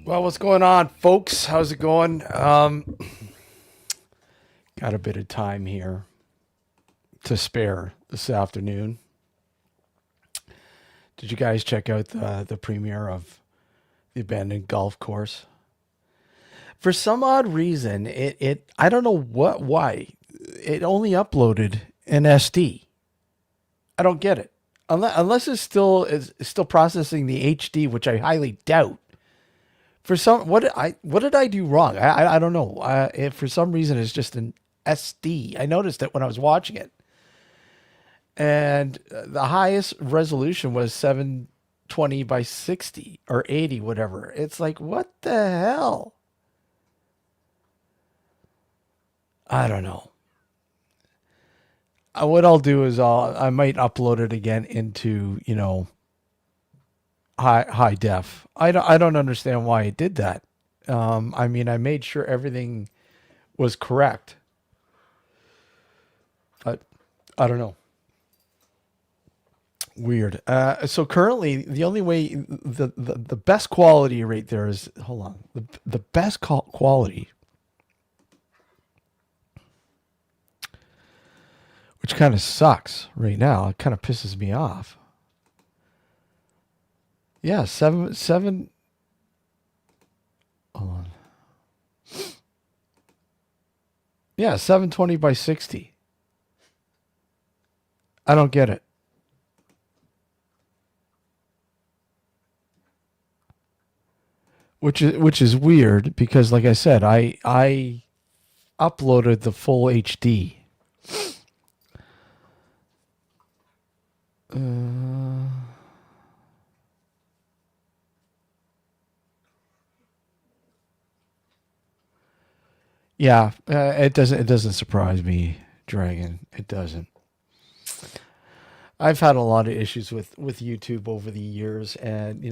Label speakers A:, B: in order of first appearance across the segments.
A: Well, what's going on, folks? How's it going? Got a bit of time here to spare this afternoon. Did you guys check out the premiere of the abandoned golf course? For some odd reason, it I don't know why it only uploaded an SD. I don't get it. Unless it's still processing the HD, which I highly doubt. For some, what did I do wrong? I don't know. If for some reason it's just an SD. I noticed it when I was watching it, and the highest resolution was 720 by 60 or 80, whatever. It's like, what the hell? I don't know. What I'll do is I might upload it again into high def. I don't understand why it did that. I mean, I made sure everything was correct, but I don't know. Weird. So currently, the only way the best quality right there is, hold on, the best quality, which kind of sucks right now. It kind of pisses me off. Yeah, seven. Hold on. Yeah, 720 by 60. I don't get it. Which is weird because, like I said, I uploaded the full HD. Uh, yeah, it doesn't surprise me, Dragon. It doesn't. I've had a lot of issues with YouTube over the years, and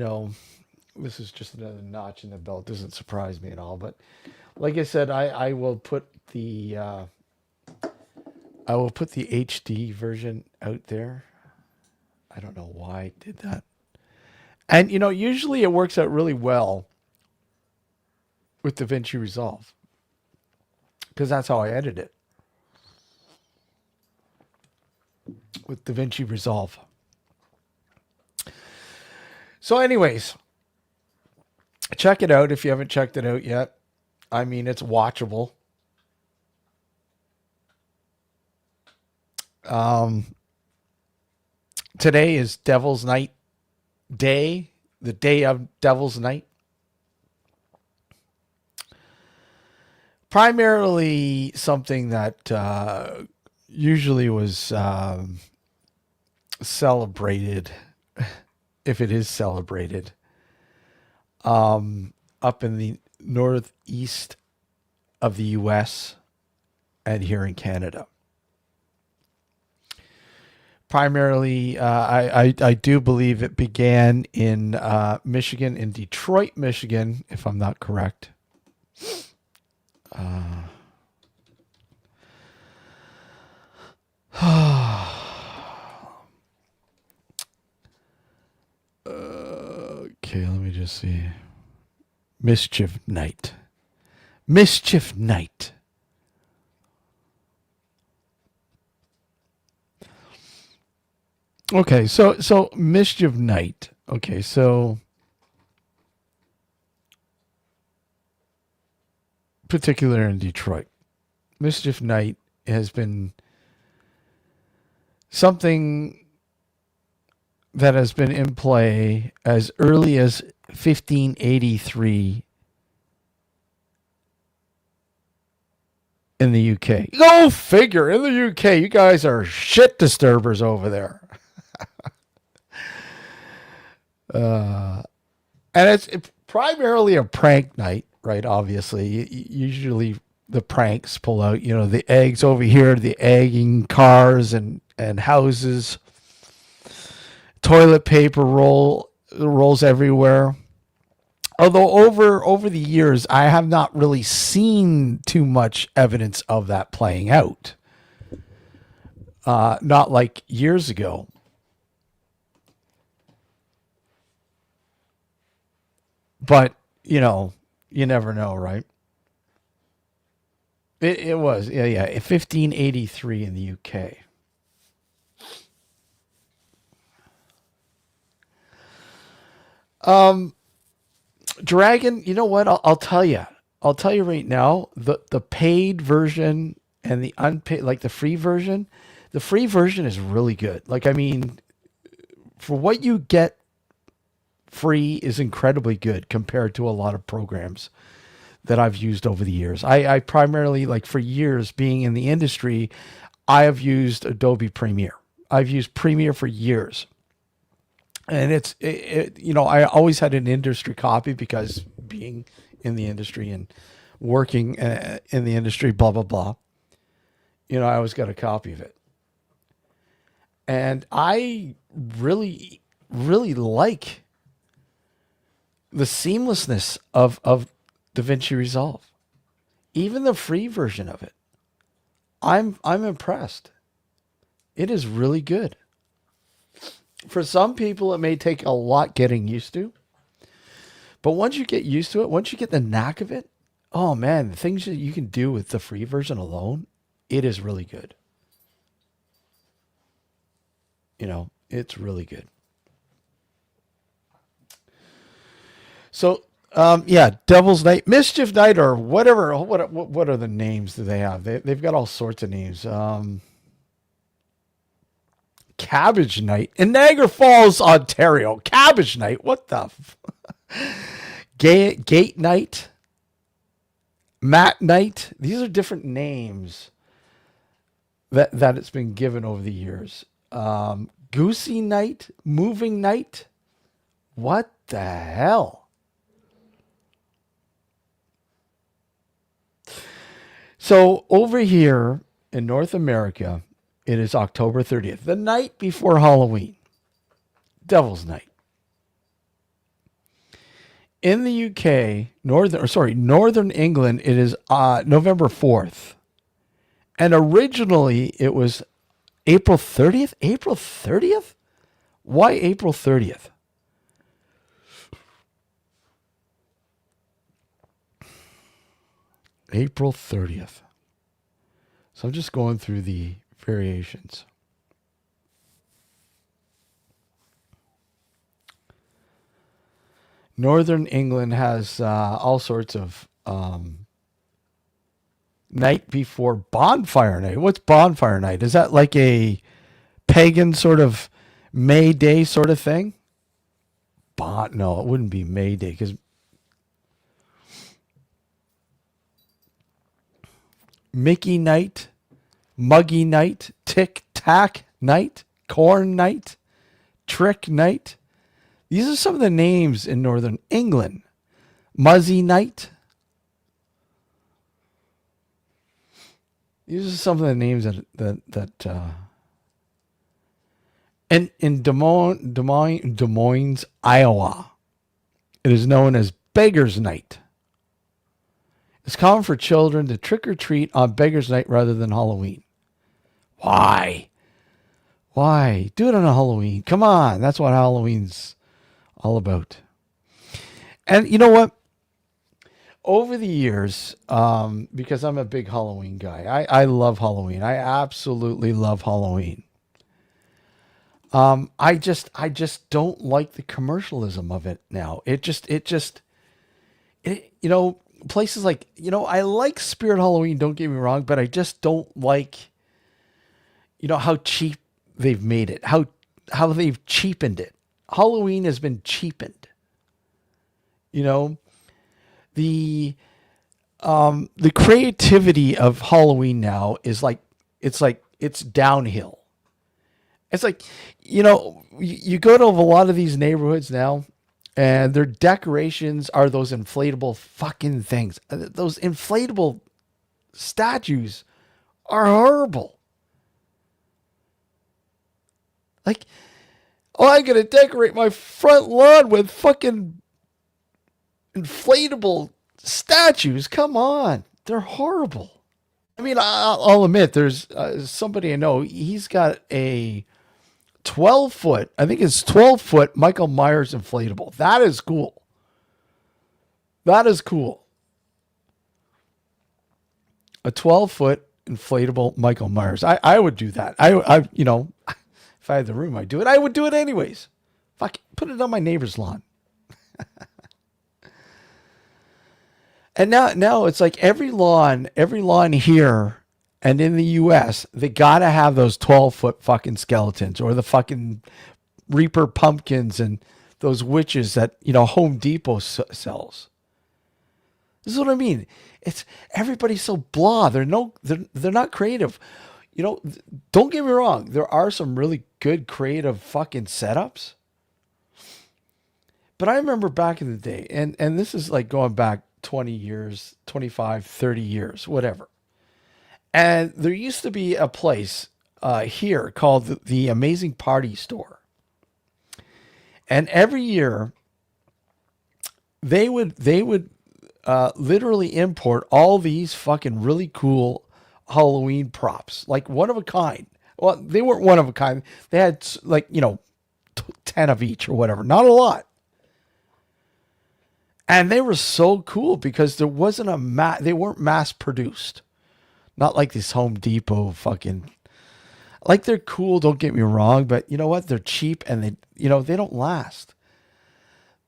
A: this is just another notch in the belt. Doesn't surprise me at all. But like I said, I will put the HD version out there. I don't know why I did that. And usually it works out really well with DaVinci Resolve because that's how I edit it with DaVinci Resolve. So, anyways, check it out if you haven't checked it out yet. I mean, it's watchable. Um, Today is Devil's Night Day, the day of Devil's Night. Primarily something that usually was celebrated, if it is celebrated, up in the northeast of the U.S. and here in Canada. Primarily, I do believe it began in Michigan, in Detroit, Michigan, if I'm not correct. Okay, let me just see. Mischief Night. Mischief Night. Okay, so Mischief Night. Okay, so particular in Detroit, Mischief Night has been something that has been in play as early as 1583 in the UK. Go figure. In the UK, you guys are shit disturbers over there. And it's primarily a prank night, right? Obviously, usually the pranks pull out, the eggs over here, the egging cars and houses, toilet paper rolls everywhere. Although over the years, I have not really seen too much evidence of that playing out. Not like years ago. But you know, you never know, right? It was, yeah, yeah, 1583 in the UK. Dragon, you know what? I'll tell you. I'll tell you right now. The paid version and the unpaid, like the free version, the free version is really good. Like, I mean, for what you get free is incredibly good compared to a lot of programs that I've used over the years. I primarily, like, for years being in the industry, I have used Adobe Premiere. I've used Premiere for years. And you know, I always had an industry copy because being in the industry and working in the industry, blah, blah, blah, you know, I always got a copy of it. And I really, really like the seamlessness of DaVinci Resolve, even the free version of it. I'm impressed. It is really good. For some people, it may take a lot getting used to, but once you get used to it, once you get the knack of it, oh man, the things that you can do with the free version alone, it is really good. You know, it's really good. So, yeah, Devil's Night, Mischief Night, or whatever. What are the names that they have? They've got all sorts of names. Cabbage Night in Niagara Falls, Ontario. Cabbage Night. What the? Gate Night. Matt Night. These are different names that it's been given over the years. Goosey Night. Moving Night. What the hell? So over here in North America, it is October 30th, the night before Halloween, Devil's Night. In the UK, Northern England, it is November 4th. And originally it was April 30th? April 30th? Why April 30th? April 30th. So I'm just going through the variations. Northern England has all sorts of night before bonfire night. What's bonfire night? Is that like a pagan sort of May Day sort of thing? No, it wouldn't be May Day because Mickey night, Muggy night, Tic Tac night, Corn night, Trick night. These are some of the names in Northern England. Muzzy night. These are some of the names and in Des Moines, Iowa, it is known as Beggar's Night. It's common for children to trick or treat on Beggar's Night rather than Halloween. Why? Why? Do it on a Halloween. Come on. That's what Halloween's all about. And you know what? Over the years, because I'm a big Halloween guy, I love Halloween. I absolutely love Halloween. I just don't like the commercialism of it now. You know, places like, you know, I like Spirit Halloween, don't get me wrong, but I just don't like, you know, how cheap they've made it, how they've cheapened it. Halloween has been cheapened. You know, the the creativity of Halloween now is like it's downhill. It's like, you know, you go to a lot of these neighborhoods now, and their decorations are those inflatable fucking things. Those inflatable statues are horrible. Like, oh, I'm gonna decorate my front lawn with fucking inflatable statues. Come on, they're horrible. I mean, I'll admit, there's somebody I know. He's got a 12 foot, I think it's 12 foot Michael Myers inflatable. That is cool. That is cool. A 12-foot inflatable Michael Myers. I would do that. If I had the room, I'd do it. I would do it anyways. Fuck, put it on my neighbor's lawn. And now it's like every lawn here and in the U.S., they gotta have those 12-foot fucking skeletons or the fucking Reaper pumpkins and those witches that Home Depot sells. This is what I mean. It's everybody's so blah. They're not creative. You know, don't get me wrong. There are some really good creative fucking setups. But I remember back in the day, and this is like going back 20 years, 25, 30 years, whatever. And there used to be a place here called the Amazing Party Store. And every year they would literally import all these fucking really cool Halloween props, like one of a kind. Well, they weren't one of a kind. They had 10 of each or whatever. Not a lot. And they were so cool because there wasn't they weren't mass produced. Not like this Home Depot fucking, like they're cool, don't get me wrong, but you know what? They're cheap and they don't last.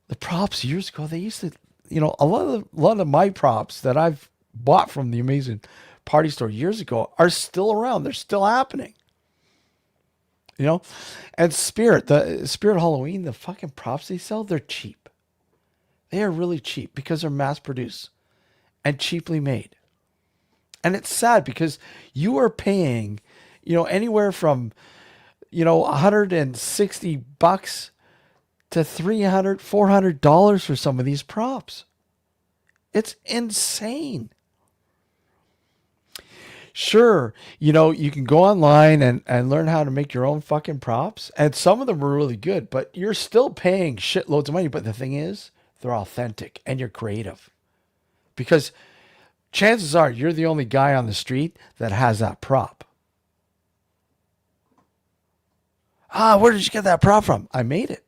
A: The props years ago, they used to, a lot of my props that I've bought from the Amazing Party Store years ago are still around. They're still happening. And the Spirit Halloween, the fucking props they sell, they're cheap. They are really cheap because they're mass produced and cheaply made. And it's sad because you are paying, anywhere from, $160 to $300, $400 for some of these props. It's insane. Sure, you can go online and learn how to make your own fucking props. And some of them are really good, but you're still paying shitloads of money. But the thing is, they're authentic and you're creative. Because chances are you're the only guy on the street that has that prop. Where did you get that prop from? I made it.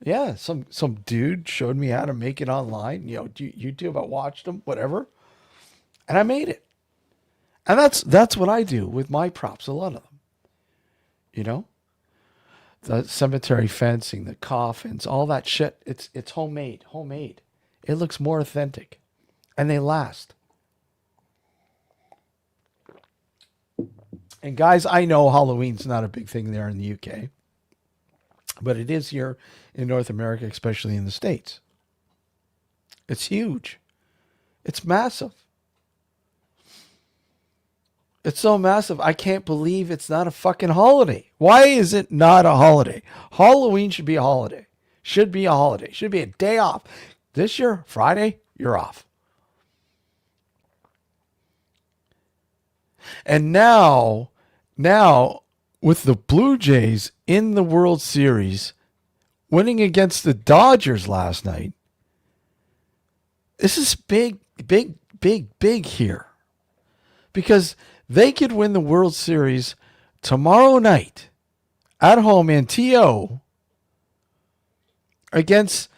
A: Yeah, some dude showed me how to make it online. YouTube, I watched him, whatever. And I made it. And that's what I do with my props, a lot of them. The cemetery fencing, the coffins, all that shit. It's homemade. It looks more authentic. And they last. And guys, I know Halloween's not a big thing there in the UK. But it is here in North America, especially in the States. It's huge. It's massive. It's so massive, I can't believe it's not a fucking holiday. Why is it not a holiday? Halloween should be a holiday. Should be a holiday. Should be a day off. This year, Friday, you're off. And now, with the Blue Jays in the World Series, winning against the Dodgers last night, this is big, big, big, big here. Because they could win the World Series tomorrow night at home in TO against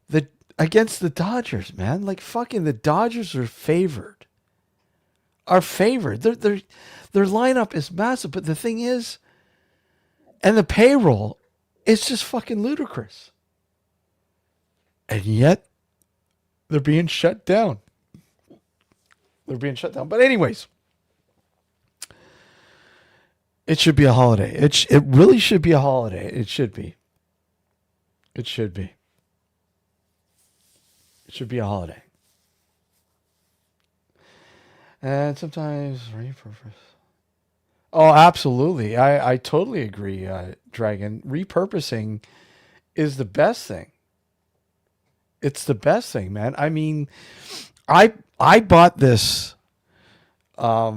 A: the Dodgers, man. Like fucking the Dodgers are favored. Their lineup is massive, but the thing is, and the payroll is just fucking ludicrous. And yet they're being shut down. But anyways, it should be a holiday. It really should be a holiday. It should be. It should be. It should be a holiday. And sometimes repurpose. Oh, absolutely. I totally agree, Dragon. Repurposing is the best thing. It's the best thing, man. I mean, I bought this. I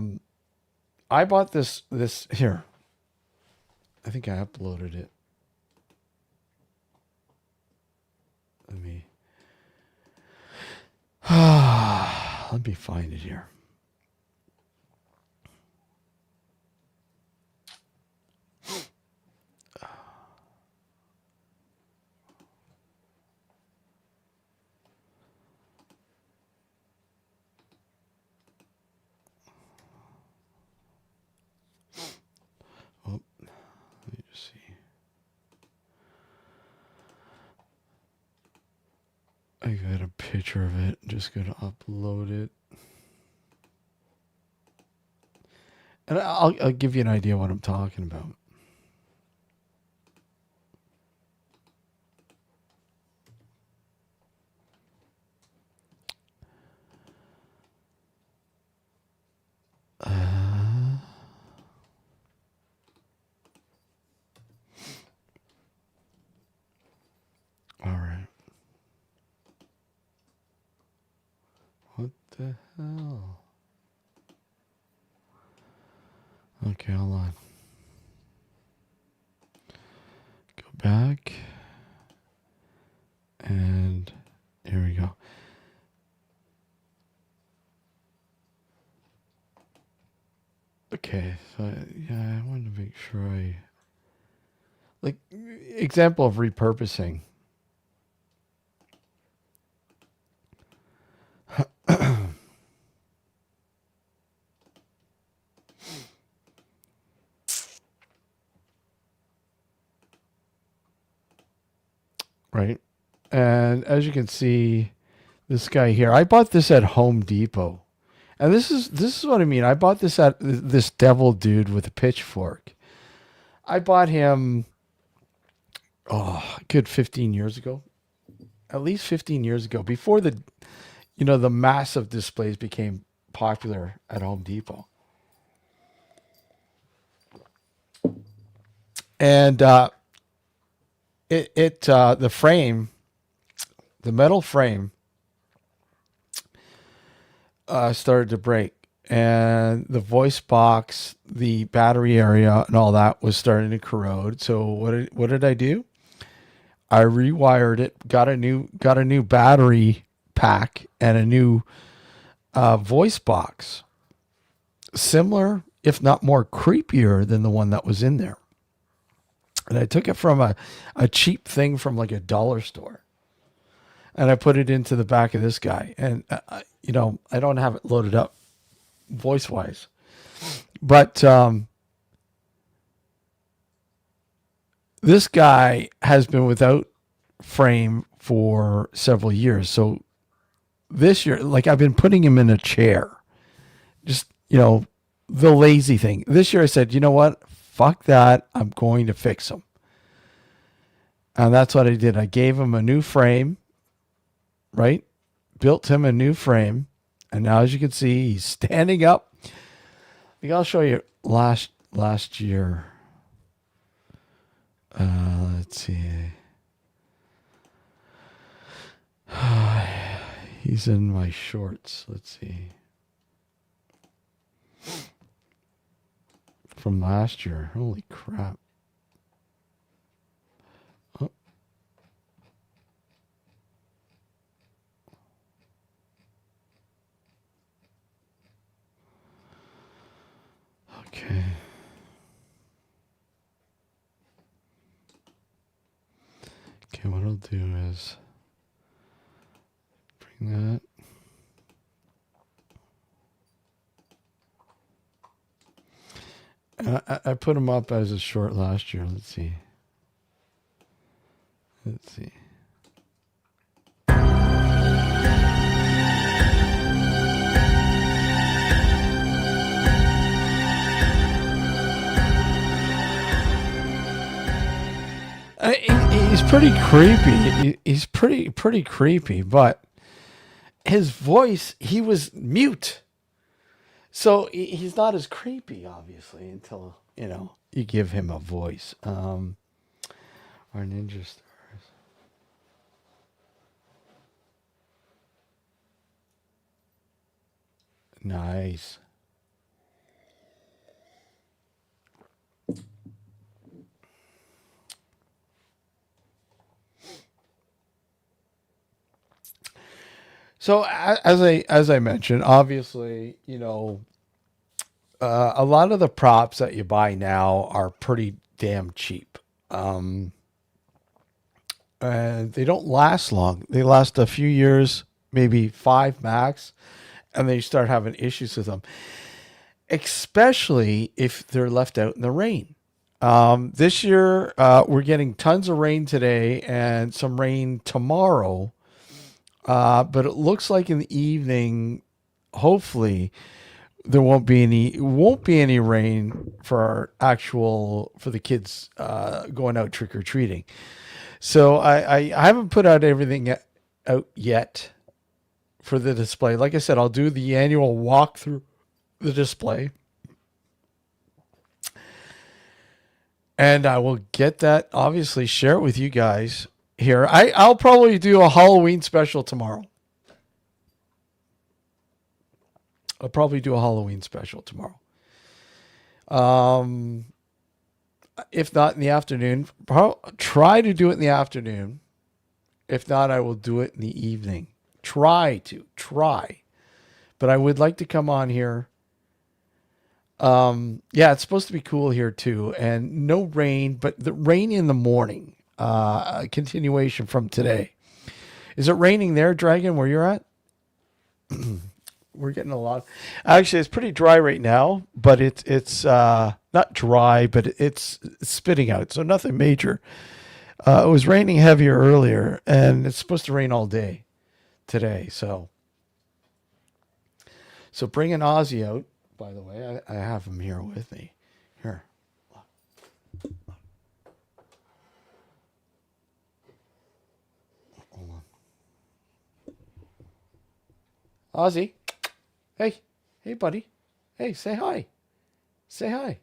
A: bought this here. I think I uploaded it. Let me find it here. I got a picture of it. Just gonna upload it. And I'll give you an idea what I'm talking about. All right. What the hell? Okay, hold on. Go back. And here we go. Okay, so yeah, I wanted to make sure I like example of repurposing. Right? And as you can see, this guy here, I bought this at Home Depot. And this is what I mean. I bought this at this devil dude with a pitchfork. I bought him a good 15 years ago. At least 15 years ago, before the massive displays became popular at Home Depot. And the frame, the metal frame, started to break, and the voice box, the battery area, and all that was starting to corrode. So what did I do? I rewired it, got a new battery pack, and a new voice box, similar if not more creepier than the one that was in there. And I took it from a cheap thing from like a dollar store, and I put it into the back of this guy. And I don't have it loaded up voice wise, but this guy has been without frame for several years. So this year, like, I've been putting him in a chair, just the lazy thing. This year I said, you know what? Fuck that. I'm going to fix him. And that's what I did. I gave him a new frame, right? Built him a new frame. And now, as you can see, he's standing up. I think I'll show you last year. Let's see. He's in my shorts. Let's see. From last year. Holy crap. Oh. Okay. Okay, what I'll do is bring that. I put him up as a short last year. Let's see. He's pretty creepy. He's pretty creepy, but his voice, he was mute. So he's not as creepy, obviously, until, you give him a voice. Our ninja stars. Nice. So as I mentioned, obviously, a lot of the props that you buy now are pretty damn cheap. And they don't last long. They last a few years, maybe 5 max, and then you start having issues with them, especially if they're left out in the rain. This year, we're getting tons of rain today and some rain tomorrow. But it looks like in the evening, hopefully, there won't be any rain for our actual for the kids going out trick or treating. So I haven't put out everything out yet for the display. Like I said, I'll do the annual walk through the display, and I will get that. Obviously, share it with you guys here. I'll probably do a Halloween special tomorrow. I'll probably do a Halloween special tomorrow. Um, if not in the afternoon, try to do it in the afternoon. If not, I will do it in the evening. Try. But I would like to come on here. Yeah, it's supposed to be cool here too, and no rain, but the rain in the morning. A continuation from today. Is it raining there, Dragon, where you're at? We're getting a lot. Actually, it's pretty dry right now, but it's not dry, but it's spitting out, so nothing major. It was raining heavier earlier, and it's supposed to rain all day today. So bringing Ozzy out. By the way, I have him here with me. Here, hold on. Ozzy, hey, buddy. Hey, say hi. Say hi.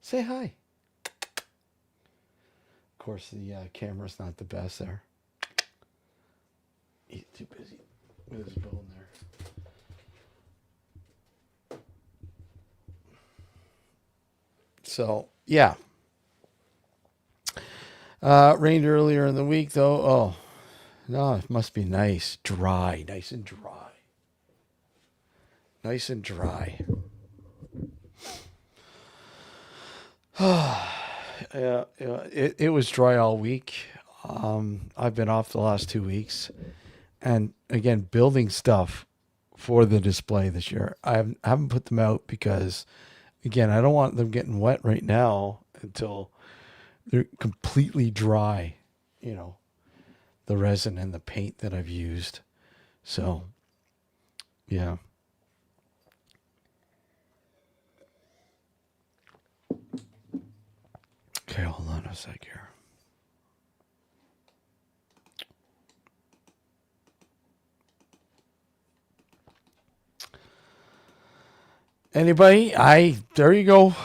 A: Say hi. Of course, the camera's not the best there. He's too busy with his bone there. So, yeah. Rained earlier in the week, though. Oh, no, it must be nice. Dry. Nice and dry. Nice and dry. Yeah, it was dry all week. I've been off the last 2 weeks. And again, building stuff for the display this year. I haven't put them out because, again, I don't want them getting wet right now until they're completely dry, the resin and the paint that I've used. So, yeah. Okay, hold on a sec here. Anybody? There you go.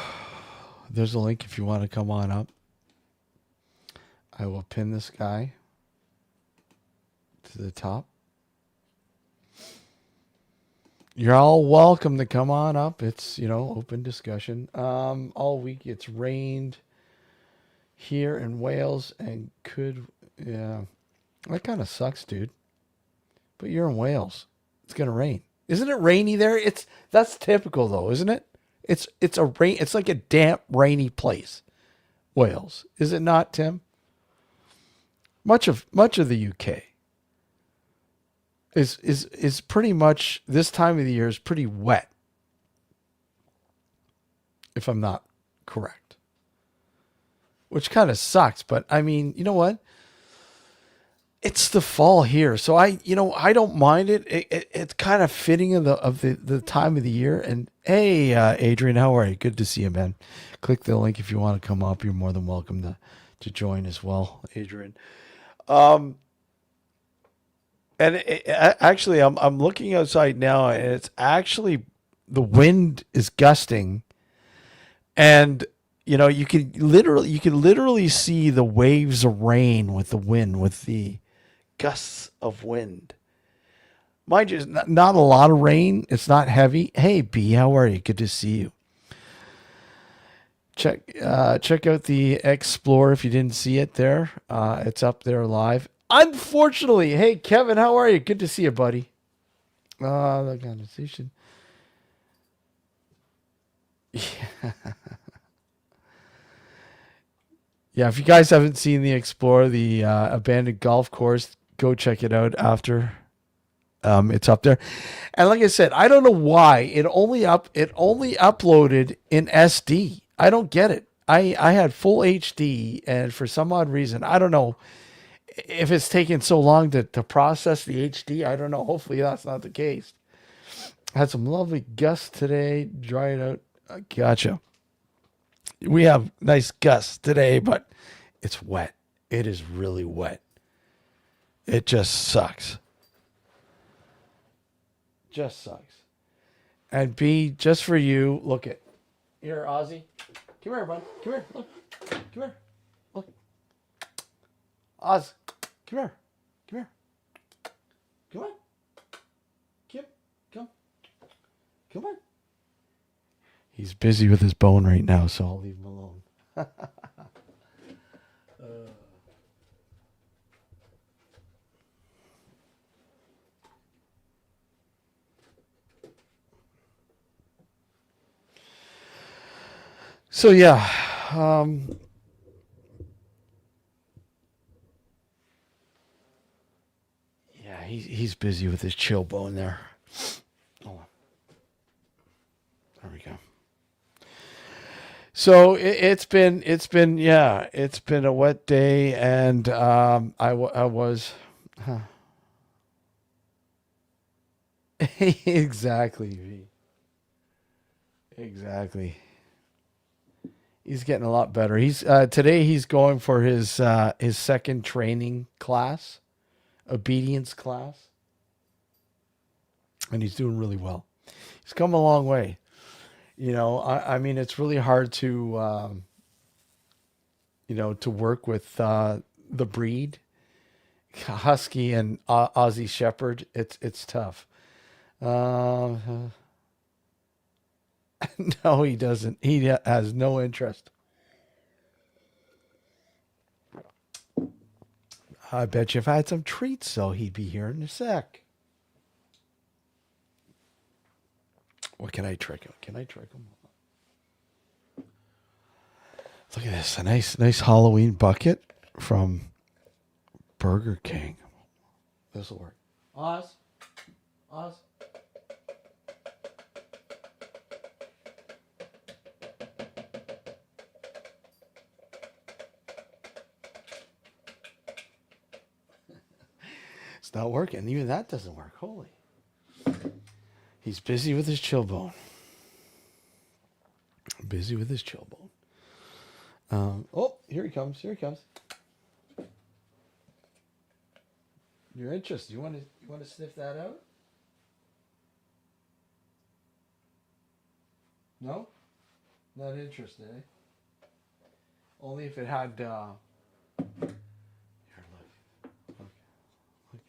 A: There's a link if you want to come on up. I will pin this guy to the top. You're all welcome to come on up. It's, open discussion. All week it's rained here in Wales and yeah. That kind of sucks, dude. But you're in Wales. It's going to rain. Isn't it rainy there? That's typical though, isn't it? It's a rain. It's like a damp, rainy place. Wales, is it not, Tim? Much of the UK is pretty much this time of the year is pretty wet. If I'm not correct, which kind of sucks. But I mean, you know what? It's the fall here, so I don't mind it. It's kind of fitting of the time of the year. And hey, Adrian, how are you? Good to see you, man. Click the link if you want to come up. You're more than welcome to join as well, Adrian. And actually, I'm looking outside now, and it's actually the wind is gusting, and you can literally see the waves of rain with the wind, with the gusts of wind. Mind you, not a lot of rain. It's not heavy. Hey, B, how are you? Good to see you. Check out the Explorer if you didn't see it there. It's up there live. Unfortunately, hey, Kevin, how are you? Good to see you, buddy. The conversation. Yeah. Yeah, if you guys haven't seen the Explorer, the abandoned golf course, go check it out after. It's up there. And like I said, I don't know why it only uploaded in SD. I don't get it. I had full HD, and for some odd reason, I don't know. if it's taking so long to process the HD, I don't know. Hopefully that's not the case. Had some lovely gusts today. Dry it out. Gotcha. We have nice gusts today, but it's wet. It is really wet. It just sucks. Just sucks. And B, just for you, look at here, Ozzy. Come here, bud. Come here. Look. Come here. Look. Oz. Come here. Come here. Come on. Come. Come. Come on. He's busy with his bone right now, so I'll leave him alone. So yeah, yeah, he's busy with his chill bone there. Hold on. There we go. So it's been a wet day, and I was exactly V. Exactly. He's getting a lot better. He's today he's going for his second training class, obedience class, and he's doing really well. He's come a long way. I mean, it's really hard to to work with the breed husky and Aussie Shepherd. It's tough. Uh, no, he doesn't. He has no interest. I bet you if I had some treats, though, he'd be here in a sec. What can I trick him? Can I trick him? Look at this. A nice Halloween bucket from Burger King. This will work. Oz? Oz? It's not working. Even that doesn't work. Holy. He's busy with his chill bone. Busy with his chill bone. Oh, here he comes. Here he comes. You're interested. You want to sniff that out? No? Not interested, eh? Only if it had here, look. Look. Look.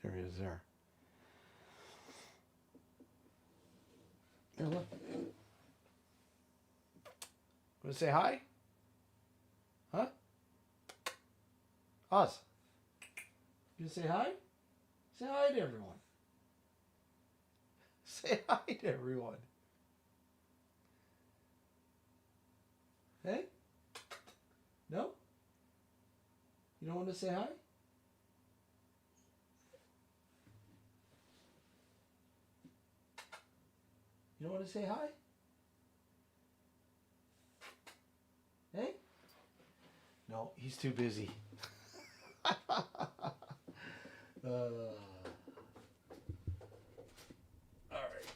A: There he is there. Here, look. Want to say hi? Huh? Oz. You say hi? Say hi to everyone. Say hi to everyone. Hey? No? You don't want to say hi? You don't want to say hi? Hey? No, he's too busy. All right.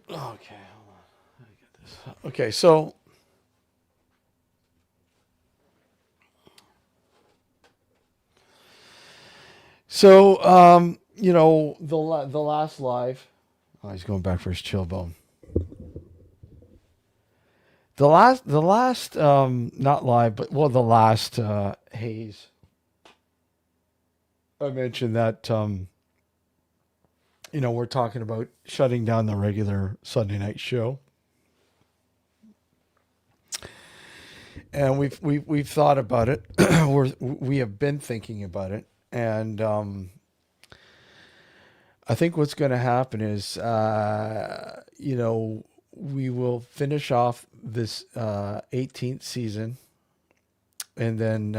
A: Okay, hold on. Let me get this. Okay, the last live. Oh, he's going back for his chill bone. The last, not live, but well, the last haze. I mentioned that we're talking about shutting down the regular Sunday night show, and we've thought about it. We have been thinking about it, and I think what's going to happen is, we will finish off this 18th season, and then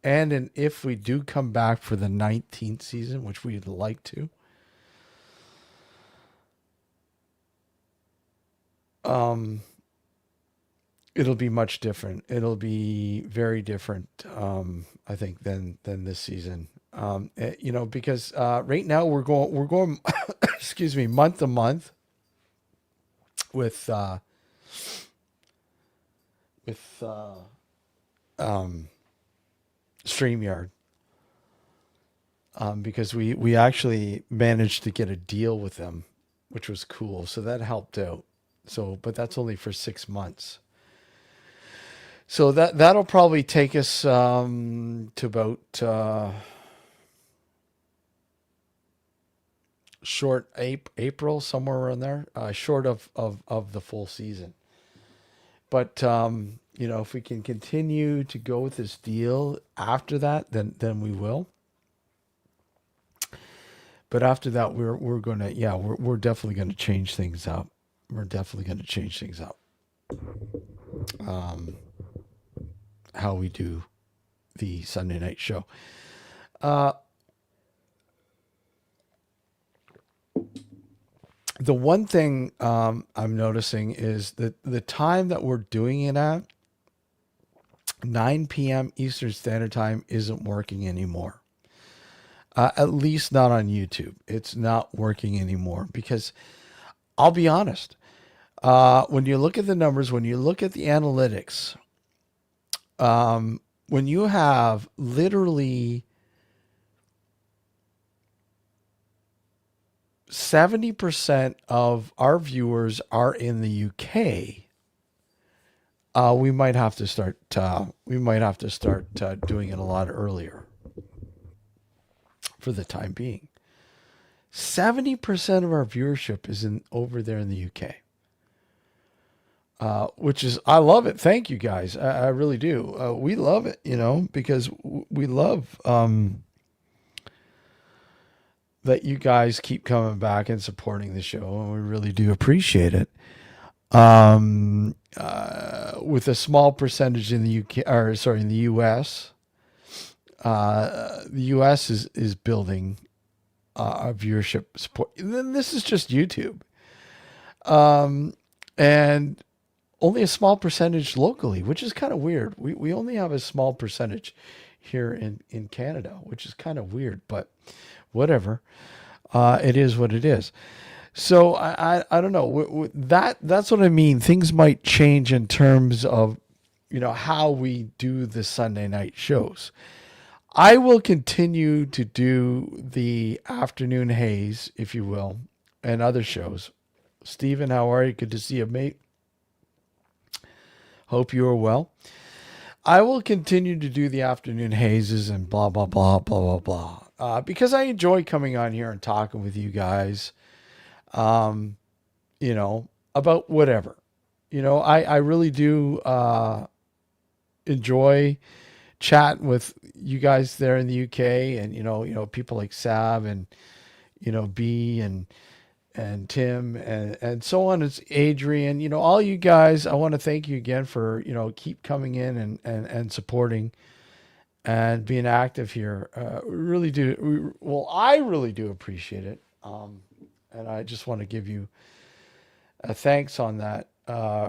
A: and if we do come back for the 19th season, which we'd like to, it'll be much different. It'll be very different, I think, than this season. Because right now we're going excuse me, month to month with with StreamYard, because we actually managed to get a deal with them, which was cool. So that helped out. So, but that's only for 6 months. So that'll probably take us to about short April, somewhere around there, short of the full season. But if we can continue to go with this deal after that, then we will. But after that, we're gonna, yeah, we're definitely gonna change things up. We're definitely gonna change things up. Um, how we do the Sunday night show. Uh, the one thing I'm noticing is that the time that we're doing it at, 9 p.m. Eastern Standard Time, isn't working anymore. At least not on YouTube. It's not working anymore because I'll be honest. When you look at the numbers, when you look at the analytics, when you have literally 70% of our viewers are in the UK, we might have to start. Doing it a lot earlier for the time being. 70% of our viewership is in over there in the UK. Which is, I love it. Thank you guys. I really do. We love it, because we love that you guys keep coming back and supporting the show, and we really do appreciate it. With a small percentage in the UK, or sorry, in the US, the US is building our viewership support. And then this is just YouTube, and only a small percentage locally, which is kind of weird. We only have a small percentage here in Canada, which is kind of weird, but whatever. It is what it is. So I don't know. That's what I mean. Things might change in terms of how we do the Sunday night shows. I will continue to do the afternoon haze, if you will, and other shows. Stephen, how are you? Good to see you, mate. Hope you are well. I will continue to do the afternoon hazes and blah, blah, blah, blah, blah, blah. Because I enjoy coming on here and talking with you guys, um, about whatever. I really do enjoy chatting with you guys there in the UK, and, people like Sav and, B and Tim and so on. It's Adrian, all you guys. I want to thank you again for, keep coming in and supporting and being active here. Really do. Well, I really do appreciate it. And I just want to give you a thanks on that,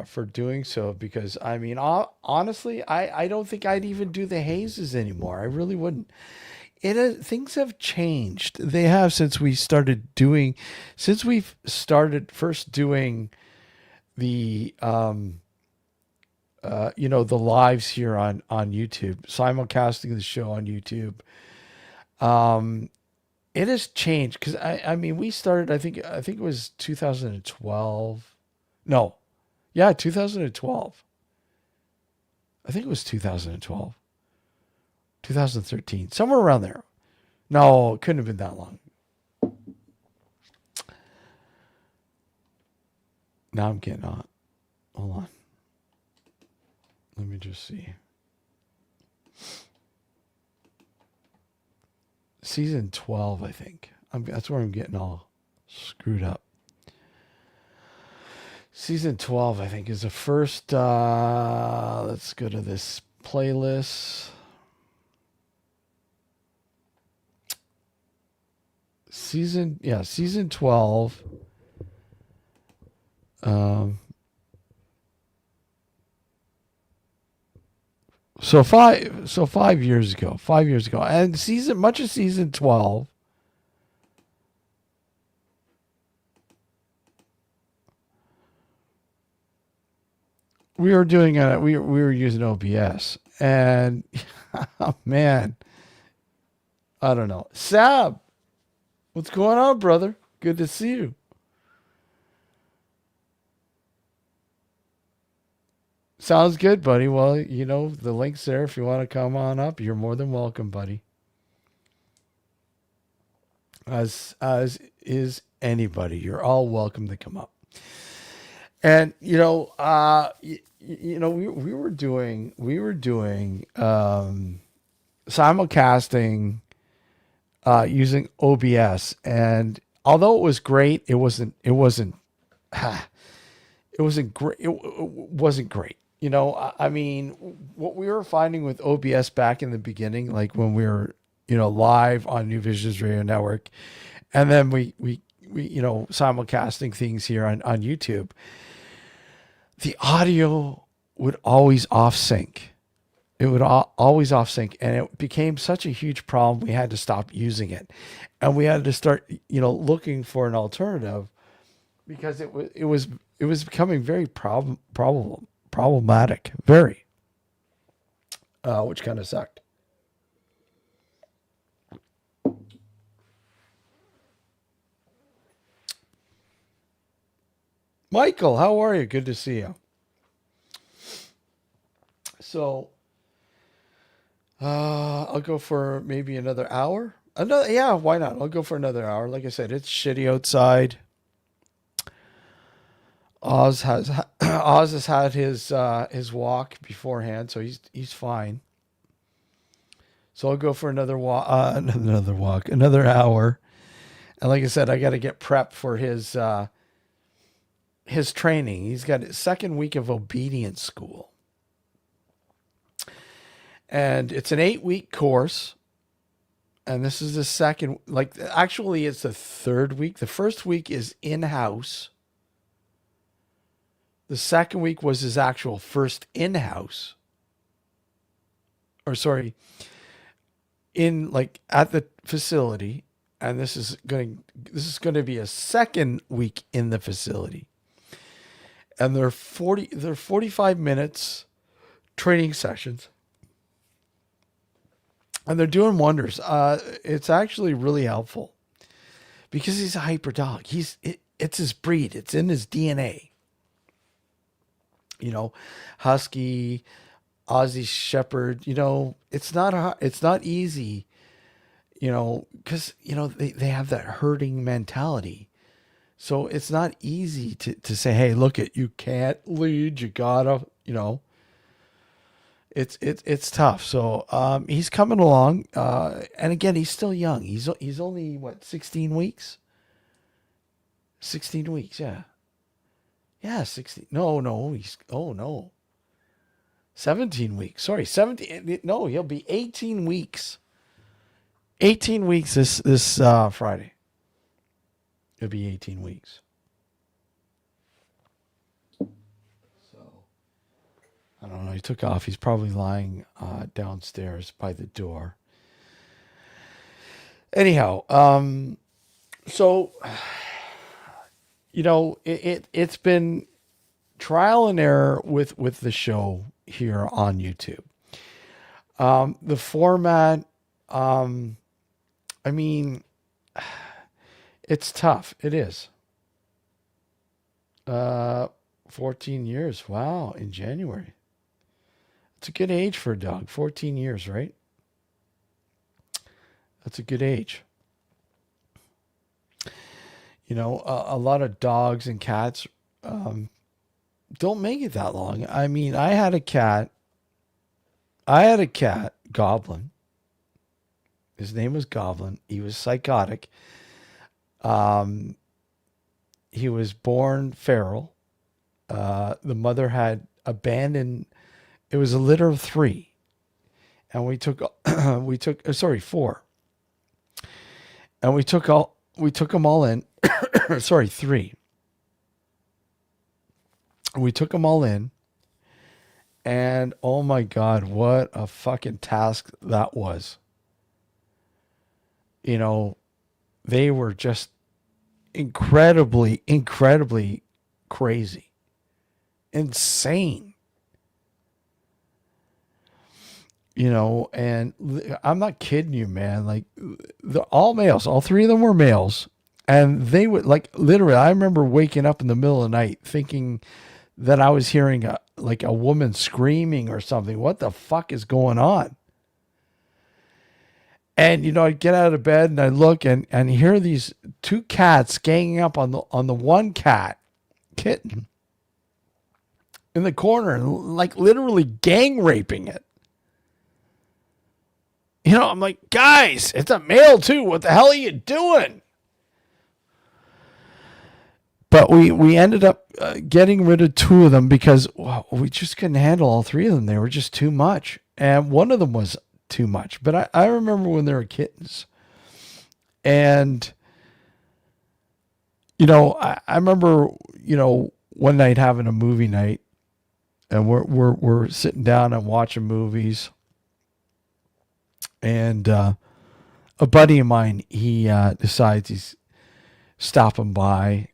A: for doing so, because I mean, honestly, I don't think I'd even do the hazes anymore. I really wouldn't. Things have changed. They have since we've started first doing the the lives here on YouTube, simulcasting the show on YouTube. It has changed because I mean, we started, I think it was 2012. No, yeah, 2012. I think it was 2012, 2013, somewhere around there. No, it couldn't have been that long. Now I'm getting on. Hold on. Let me just see. Season 12, I think. That's where I'm getting all screwed up. Season 12, I think, is the first. Let's go to this playlist. Season 12. So 5 years ago, 5 years ago, and much of season 12, we were using OBS, and oh, man, I don't know. Sab, what's going on, brother? Good to see you. Sounds good, buddy. Well, the link's there. If you want to come on up, you're more than welcome, buddy. As is anybody. You're all welcome to come up. And we were doing simulcasting using OBS, and although it was great, it wasn't great. It wasn't great. I mean, what we were finding with OBS back in the beginning, like when we were, live on New Visions Radio Network, and then we simulcasting things here on YouTube, the audio would always off sync. It would always off sync, and it became such a huge problem. We had to stop using it, and we had to start, looking for an alternative, because it was becoming very problematic, very, which kind of sucked. Michael, how are you? Good to see you. So, I'll go for maybe another hour. Yeah, why not? I'll go for another hour. Like I said, it's shitty outside. Oz has had his walk beforehand, so he's fine. So I'll go for another walk, another hour. And like I said, I got to get prepped for his training. He's got his second week of obedience school, and it's an 8-week course. And this is the second, actually, it's the third week. The first week is in house. The second week was his actual first in-house, or sorry, at the facility, and this is going to be a second week in the facility, and they're 45 minutes training sessions, and they're doing wonders. It's actually really helpful because he's a hyper dog. It's his breed. It's in his DNA. Husky, Aussie Shepherd. It's not easy. Because they have that herding mentality. So it's not easy to say, hey, look, you can't lead. You gotta. It's tough. So he's coming along. And again, he's still young. He's only 16 weeks. 16 weeks, yeah. Yeah, 16. No, no. 17 weeks. Sorry, 17. No, he'll be 18 weeks. 18 weeks this Friday. It'll be 18 weeks. So, I don't know. He took off. He's probably lying downstairs by the door. Anyhow, so it's been trial and error with the show here on YouTube. The format, I mean, it's tough. It is. 14 years. Wow, in January. It's a good age for a dog. 14 years, right? That's a good age. A lot of dogs and cats don't make it that long. I mean, I had a cat, Goblin. His name was Goblin. He was psychotic. He was born feral. The mother had abandoned. It was a litter of 3, and we took 4, and we took them all in. Sorry, 3. We took them all in, And oh my God, what a fucking task that was. You know, they were just incredibly, incredibly crazy, insane. You know, and I'm not kidding you, man. Like, all males, all three of them were males. And they would, like, literally, I remember waking up in the middle of the night thinking that I was hearing like a woman screaming or something. What the fuck is going on? And you know, I'd get out of bed and I look and hear these two cats ganging up on the one kitten in the corner, and like literally gang raping it. You know, I'm like, guys, it's a male too. What the hell are you doing? But we ended up getting rid of two of them because we just couldn't handle all three of them. They were just too much. And one of them was too much. But I remember when they were kittens. And, you know, I remember, you know, one night having a movie night. And we're sitting down and watching movies. And a buddy of mine, he decides he's stopping by.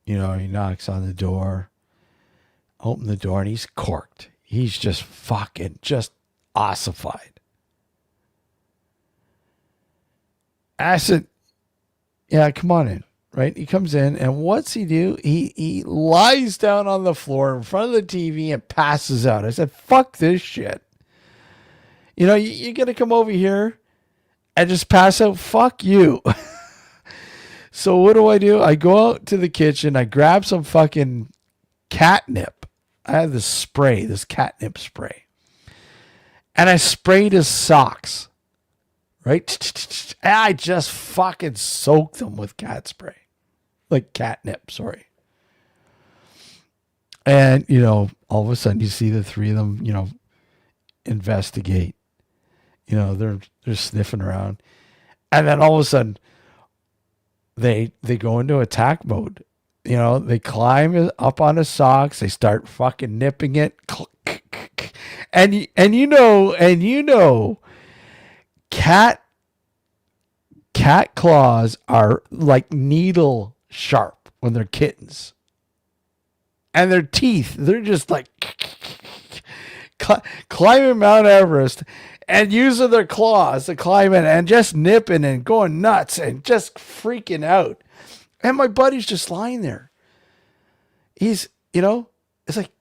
A: You know, he knocks on the door, open the door, and he's corked. He's just fucking just ossified. I said, yeah, come on in. Right? He comes in, and what's he do? He lies down on the floor in front of the TV and passes out. I said, fuck this shit. You know, you're going to come over here and just pass out? Fuck you. So what do? I go out to the kitchen. I grab some fucking catnip. I had this spray, this catnip spray. And I sprayed his socks. Right? And I just fucking soaked them with cat spray. Like catnip, sorry. And, you know, all of a sudden you see the three of them, you know, investigate. You know, they're sniffing around. And then all of a sudden, they go into attack mode. You know, they climb up on his socks. They start fucking nipping it. And you know, cat claws are like needle sharp when they're kittens. And their teeth, they're just like climbing Mount Everest and using their claws to climb in and just nipping and going nuts and just freaking out. And my buddy's just lying there. He's, you know, it's like,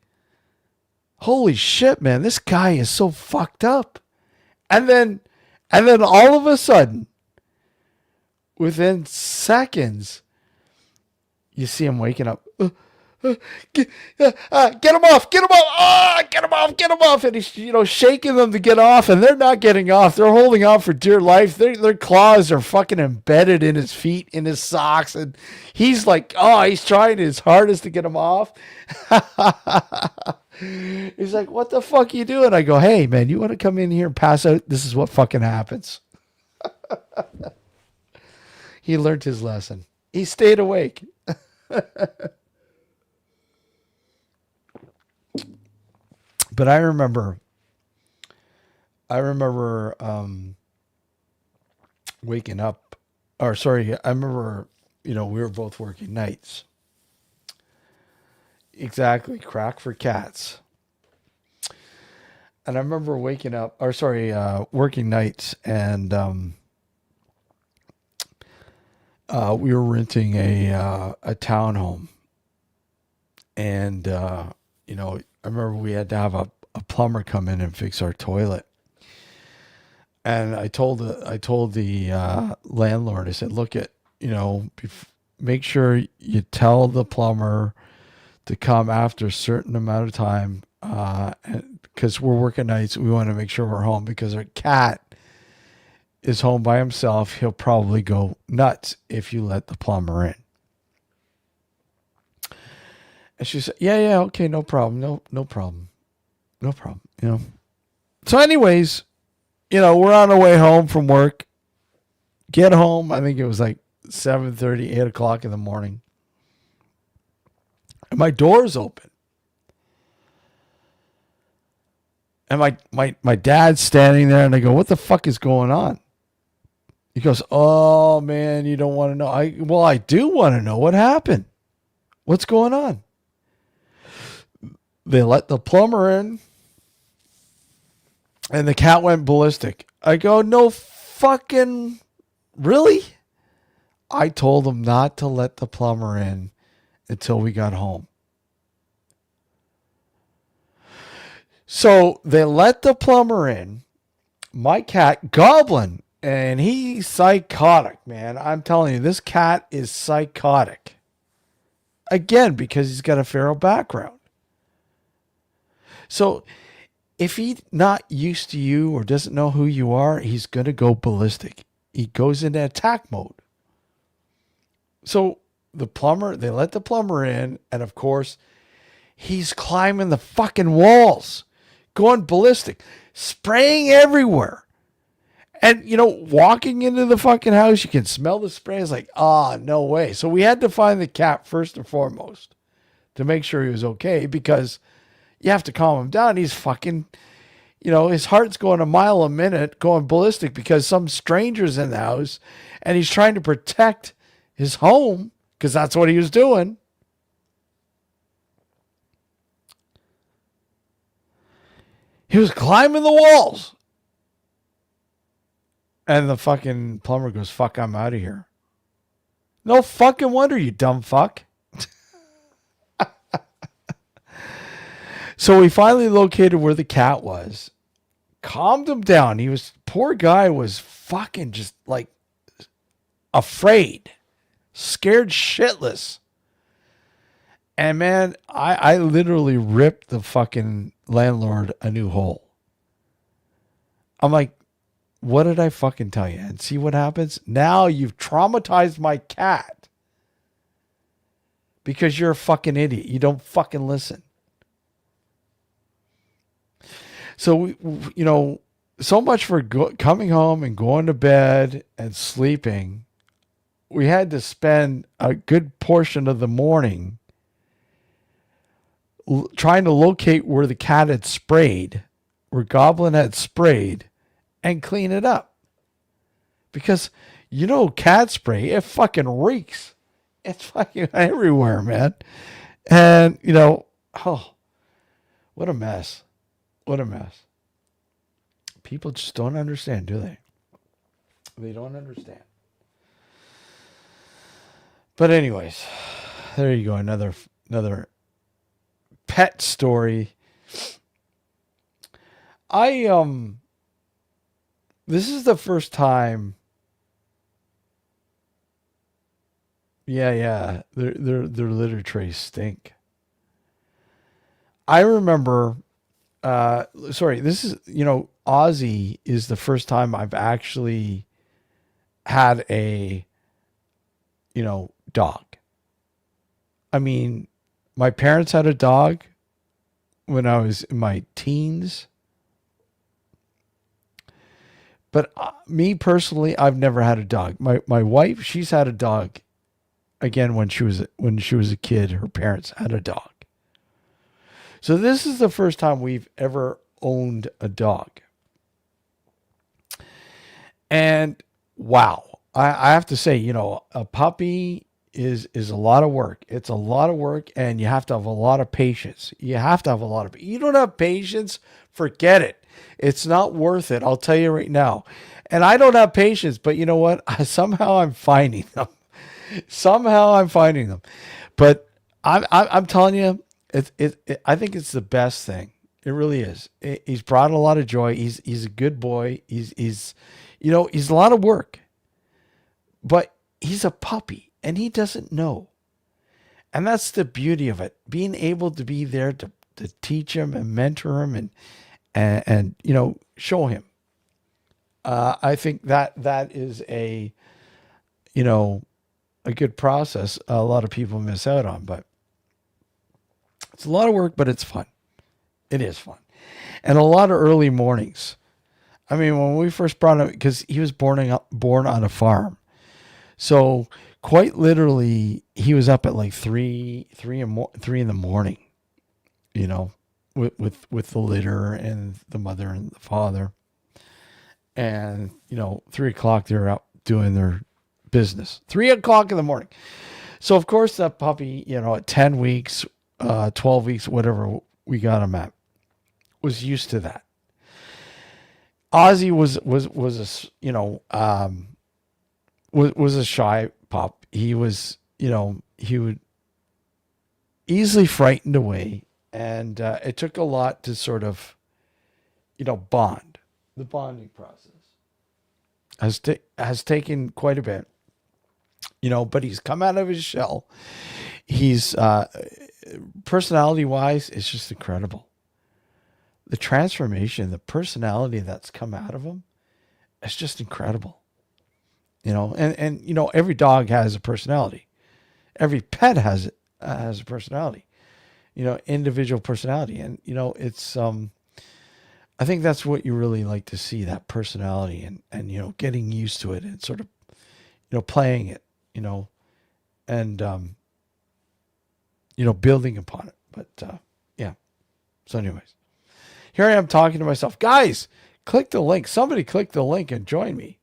A: holy shit, man, this guy is so fucked up. And then all of a sudden, within seconds, you see him waking up. Get him off, get him off, get him off. And he's, you know, shaking them to get off, and they're not getting off. They're holding on for dear life. Their claws are fucking embedded in his feet, in his socks. And he's like, he's trying his hardest to get them off. He's like, what the fuck are you doing? I go, hey, man, you want to come in here and pass out? This is what fucking happens. He learned his lesson. He stayed awake. But I remember waking up, or sorry, I remember, you know, we were both working nights. Exactly, crack for cats. And I remember working nights, and we were renting a townhome, and you know, I remember we had to have a plumber come in and fix our toilet. And I told the landlord, I said, look, make sure you tell the plumber to come after a certain amount of time, because we're working nights. We want to make sure we're home because our cat is home by himself. He'll probably go nuts if you let the plumber in. And she said, yeah, okay, no problem. No problem. You know. So anyways, you know, we're on our way home from work. Get home. I think it was like 7:30, 8 o'clock in the morning. And my door's open. And my dad's standing there, and I go, "What the fuck is going on?" He goes, "Oh man, you don't want to know." I do want to know what happened. What's going on? They let the plumber in, and the cat went ballistic. I go, "No fucking really?" I told them not to let the plumber in until we got home. So they let the plumber in. My cat, Goblin, and he's psychotic, man. I'm telling you, this cat is psychotic. Again, because he's got a feral background. So if he's not used to you or doesn't know who you are, he's going to go ballistic. He goes into attack mode. So they let the plumber in, and of course, he's climbing the fucking walls, going ballistic, spraying everywhere. And, walking into the fucking house, you can smell the spray. It's like, no way. So we had to find the cat first and foremost to make sure he was okay, because you have to calm him down. He's fucking, his heart's going a mile a minute, going ballistic because some stranger's in the house and he's trying to protect his home because that's what he was doing. He was climbing the walls. And the fucking plumber goes, "Fuck, I'm out of here." No fucking wonder, you dumb fuck. So we finally located where the cat was, calmed him down. Poor guy was fucking just like afraid, scared shitless. And man, I literally ripped the fucking landlord a new hole. I'm like, what did I fucking tell you? And see what happens? Now you've traumatized my cat because you're a fucking idiot. You don't fucking listen. So, so much for coming home and going to bed and sleeping. We had to spend a good portion of the morning trying to locate where the cat had sprayed, where Goblin had sprayed, and clean it up. Because, cat spray, it fucking reeks. It's fucking everywhere, man. And, what a mess. What a mess. People just don't understand, do they? They don't understand. But anyways, there you go. Another pet story. This is the first time. Yeah. Their litter trays stink. I remember. This is, Aussie is the first time I've actually had a, dog. I mean, my parents had a dog when I was in my teens. But me personally, I've never had a dog. My wife, she's had a dog. Again, when she was a kid, her parents had a dog. So this is the first time we've ever owned a dog. And wow, I have to say, a puppy is a lot of work. It's a lot of work, and you have to have a lot of patience. You don't have patience, forget it. It's not worth it. I'll tell you right now. And I don't have patience, but you know what? Somehow I'm finding them. But I'm telling you, I think it's the best thing. It really is. He's brought a lot of joy. He's a good boy. He's a lot of work, but he's a puppy and he doesn't know. And that's the beauty of it. Being able to be there to teach him and mentor him and show him. I think that is a good process a lot of people miss out on, but it's a lot of work, but it's fun. It is fun. And a lot of early mornings. I mean, when we first brought him, because he was born on a farm. So quite literally, he was up at like 3 in the morning, with the litter and the mother and the father. And 3 o'clock they're out doing their business. 3 o'clock in the morning. So of course that puppy, at 10 weeks, 12 weeks, whatever we got him at, was used to that. Ozzy was was a shy pup. He was, he would easily frightened away, and it took a lot to sort of, bond. The bonding process has taken quite a bit, but he's come out of his shell. He's personality wise, it's just incredible. The transformation, the personality that's come out of him, it's just incredible. And every dog has a personality. Every pet has a personality, individual personality. And, it's, I think that's what you really like to see, that personality and, getting used to it and sort of, playing it, and, building upon it. But, yeah. So anyways, here I am talking to myself. Guys, click the link. Somebody click the link and join me.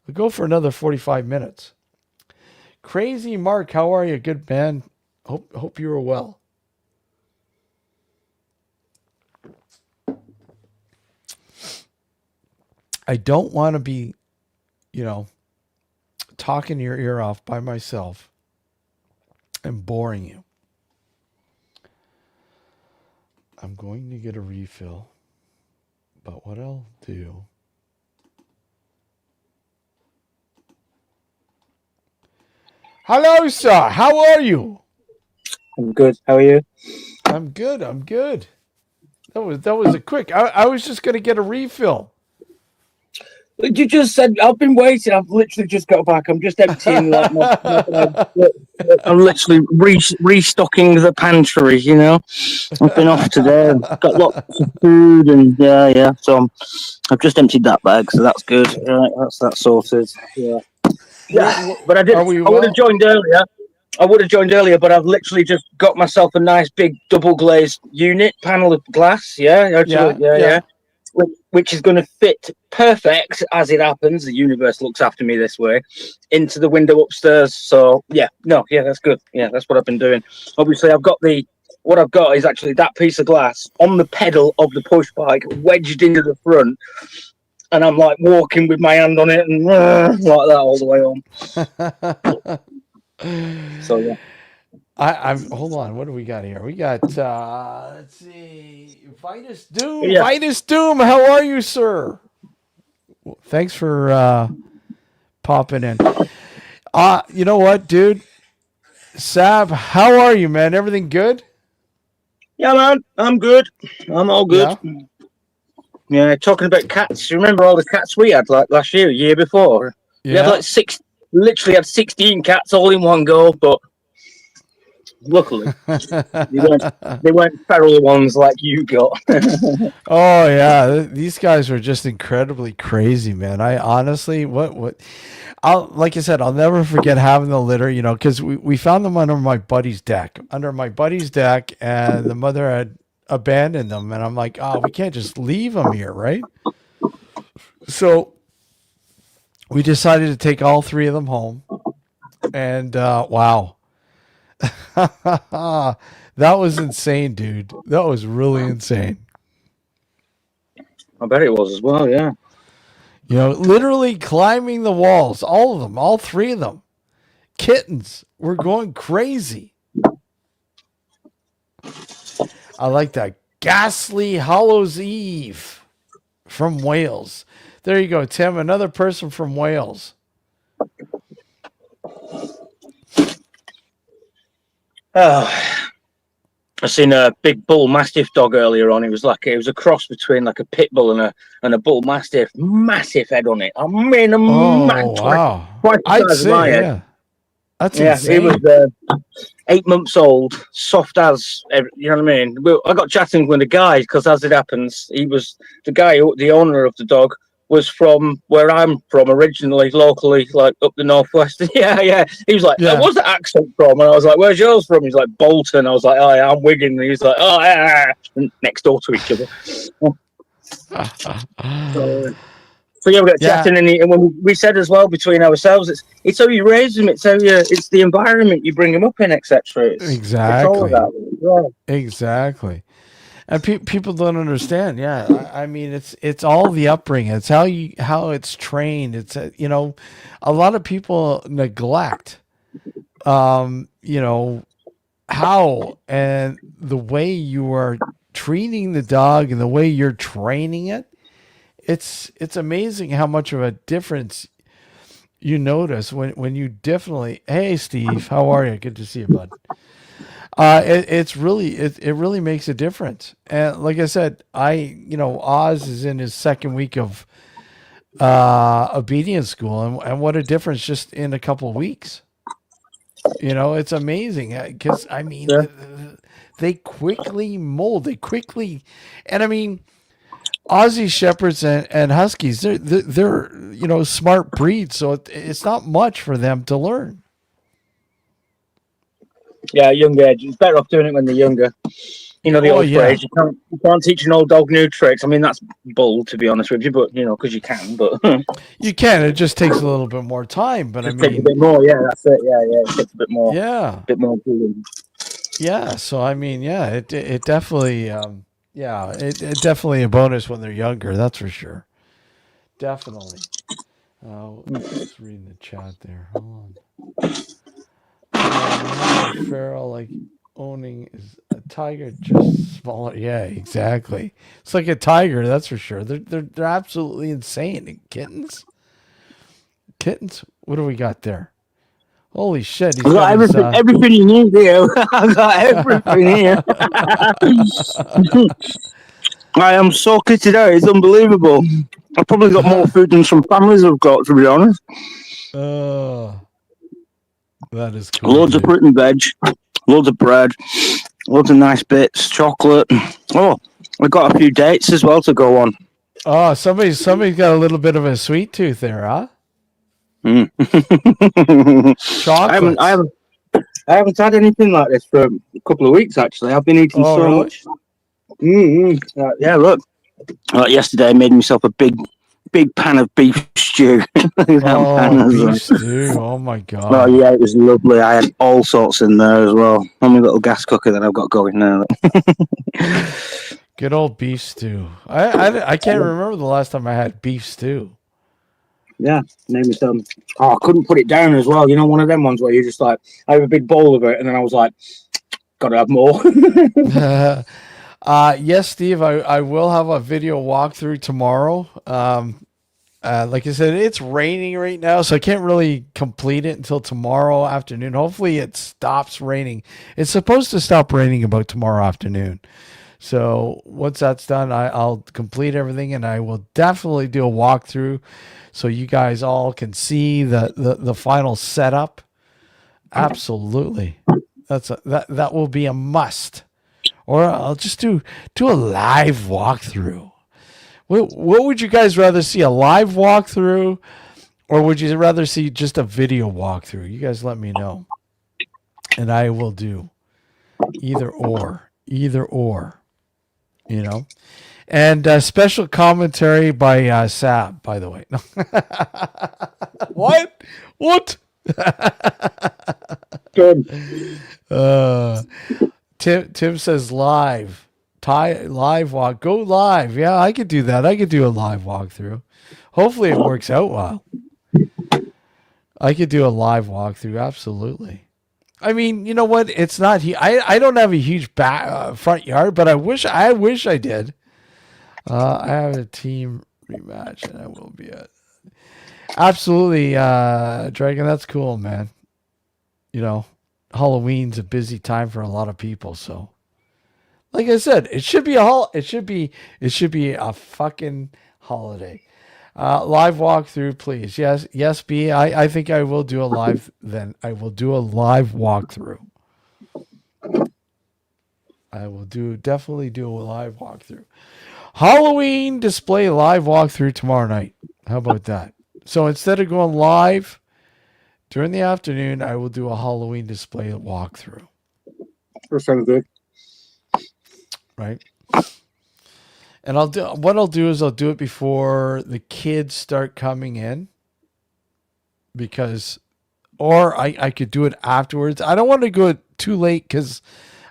A: We'll go for another 45 minutes. Crazy Mark, how are you? Good man. Hope you are well. I don't want to be, talking your ear off by myself and boring you. I'm going to get a refill, but what I'll do... Hello, sir. How are you?
B: I'm good. How are you?
A: I'm good. That was a quick. I was just gonna get a refill.
B: You just said I've been waiting. I've literally just got back. I'm just emptying like I'm literally restocking the pantry. I've been off today. I've got lots of food and yeah. So I've just emptied that bag. So that's good. Right, that's sorted. Yeah. But I did. I would have joined earlier. But I've literally just got myself a nice big double glazed panel of glass. Yeah. Which is going to fit perfect, as it happens. The universe looks after me this way, into the window upstairs. So that's good. Yeah, that's what I've been doing. Obviously, what I've got is actually that piece of glass on the pedal of the push bike, wedged into the front. And I'm like walking with my hand on it and like that all the way home. So yeah.
A: I'm hold on. What do we got here? We got let's see, Vitus Doom. Yeah. Vitus Doom, how are you, sir? Well, thanks for popping in. You know what, dude? Sab, how are you, man? Everything good?
B: Yeah, man. I'm good. I'm all good. Yeah, talking about cats. You remember all the cats we had like last year before? Yeah. We had like literally had 16 cats all in one go, but luckily they weren't feral ones like you got.
A: Oh yeah, these guys were just incredibly crazy, man. I honestly, like I said, I'll never forget having the litter, because we found them under my buddy's deck, and the mother had abandoned them, and I'm like, oh, we can't just leave them here, right? So we decided to take all three of them home, and wow. That was insane, dude. That was really insane.
B: I bet it was as well, yeah.
A: Literally climbing the walls, all of them, all three of them. Kittens were going crazy. I like that. Ghastly Hallows Eve from Wales. There you go, Tim. Another person from Wales.
B: I seen a big bull mastiff dog earlier on. It was a cross between like a pit bull and a bull mastiff. Massive head on it. I mean,
A: wow. I'd say, yeah. That's insane.
B: He was 8 months old, soft as, you know what I mean? I got chatting with the guy because, as it happens, he was the owner of the dog was from where I'm from originally, locally, like up the northwest. Yeah. He was like,
A: Yeah.
B: "Where's the accent from?" And I was like, "Where's yours from?" He's like, "Bolton." I was like, "Oh yeah, I'm Wigan." And he's like, "Oh yeah," and next door to each other. So yeah, we got
A: Yeah,
B: chatting, and when we said as well between ourselves, it's how you raise them, it's it's the environment you bring them up in, etc. It's all of
A: exactly.
B: that. Yeah.
A: Exactly. And people don't understand. Yeah, I mean, it's all the upbringing. It's how it's trained. It's a lot of people neglect, you know, how and the way you are treating the dog and the way you're training it. It's amazing how much of a difference you notice when you definitely. Hey, Steve, how are you? Good to see you, bud. It really makes a difference. And like I said, Oz is in his second week of obedience school, and what a difference just in a couple of weeks. It's amazing because I mean,
B: Yeah.
A: they quickly mold. They quickly, and I mean, Aussie shepherds and huskies. They're smart breeds, so it's not much for them to learn.
B: Yeah, young age. It's better off doing it when they're younger. You know the
A: Oh
B: old
A: yeah,
B: phrase: you can't teach an old dog new tricks. I mean that's bull, to be honest with you, but because you can, but
A: you can. It just takes a little bit more time, but I
B: just takes a
A: mean,
B: bit more. Yeah, that's it. Yeah, it takes a
A: yeah.
B: bit more doing.
A: Yeah, so I mean, yeah, it definitely, yeah, it definitely a bonus when they're younger. That's for sure. Definitely. Just reading the chat there. Hold on. Having a feral like owning is a tiger, just smaller. Yeah, exactly. It's like a tiger. That's for sure. They're absolutely insane. Kittens. What do we got there? Holy shit! He's
B: I
A: got
B: got
A: his.
B: everything you need here. I got everything here. I am so kitted out. It's unbelievable. I've probably got more food than some families have got, to be honest.
A: Oh, that is cool,
B: Loads of
A: dude.
B: fruit and veg, loads of bread, loads of nice bits, chocolate. Oh, I got a few dates as well to go on.
A: Oh, somebody's got a little bit of a sweet tooth there, huh?
B: Mm. I haven't, I
A: Chocolates.
B: haven't, I haven't had anything like this for a couple of weeks. Actually, I've been eating
A: Oh,
B: so
A: really?
B: much. Yeah, look. Yesterday, I made myself a big pan of beef stew. That
A: Oh,
B: pan
A: beef
B: as
A: stew. Oh my
B: well.
A: god.
B: Yeah, it was lovely. I had all sorts in there as well. On my little gas cooker that I've got going now.
A: Good old beef stew. I can't remember the last time I had beef stew.
B: Yeah, name it. Oh, I couldn't put it down as well. You know, one of them ones where you're just like, I have a big bowl of it, and then I was like, gotta have more.
A: Yes, Steve. I will have a video walkthrough tomorrow. Like I said, it's raining right now, so I can't really complete it until tomorrow afternoon. Hopefully, it stops raining. It's supposed to stop raining about tomorrow afternoon. So once that's done, I'll complete everything, and I will definitely do a walkthrough, so you guys all can see the final setup. Absolutely, that will be a must. Or I'll just do a live walkthrough. What would you guys rather see, a live walkthrough, or would you rather see just a video walkthrough? You guys let me know, and I will do either or. Either or. You know. And special commentary by Sab, by the way. What? What?
B: Good.
A: Uh, Tim says live. Live walk. Go live. Yeah, I could do that. I could do a live walkthrough. Hopefully it works out well. I could do a live walkthrough. Absolutely. I mean, you know what? It's not. I don't have a huge front yard, but I wish I did. I have a team rematch, and I will be at. Absolutely, Dragon. That's cool, man. Halloween's a busy time for a lot of people. So, like I said, it should be It should be a fucking holiday. Live walkthrough, please. Yes, B. I think I will do a live. Then I will do a live walkthrough. I will definitely do a live walkthrough. Halloween display live walkthrough tomorrow night. How about that? So instead of going live during the afternoon, I will do a Halloween display walkthrough.
B: That sounds good.
A: Right. And I'll do it before the kids start coming in, because, or I could do it afterwards. I don't want to go too late, because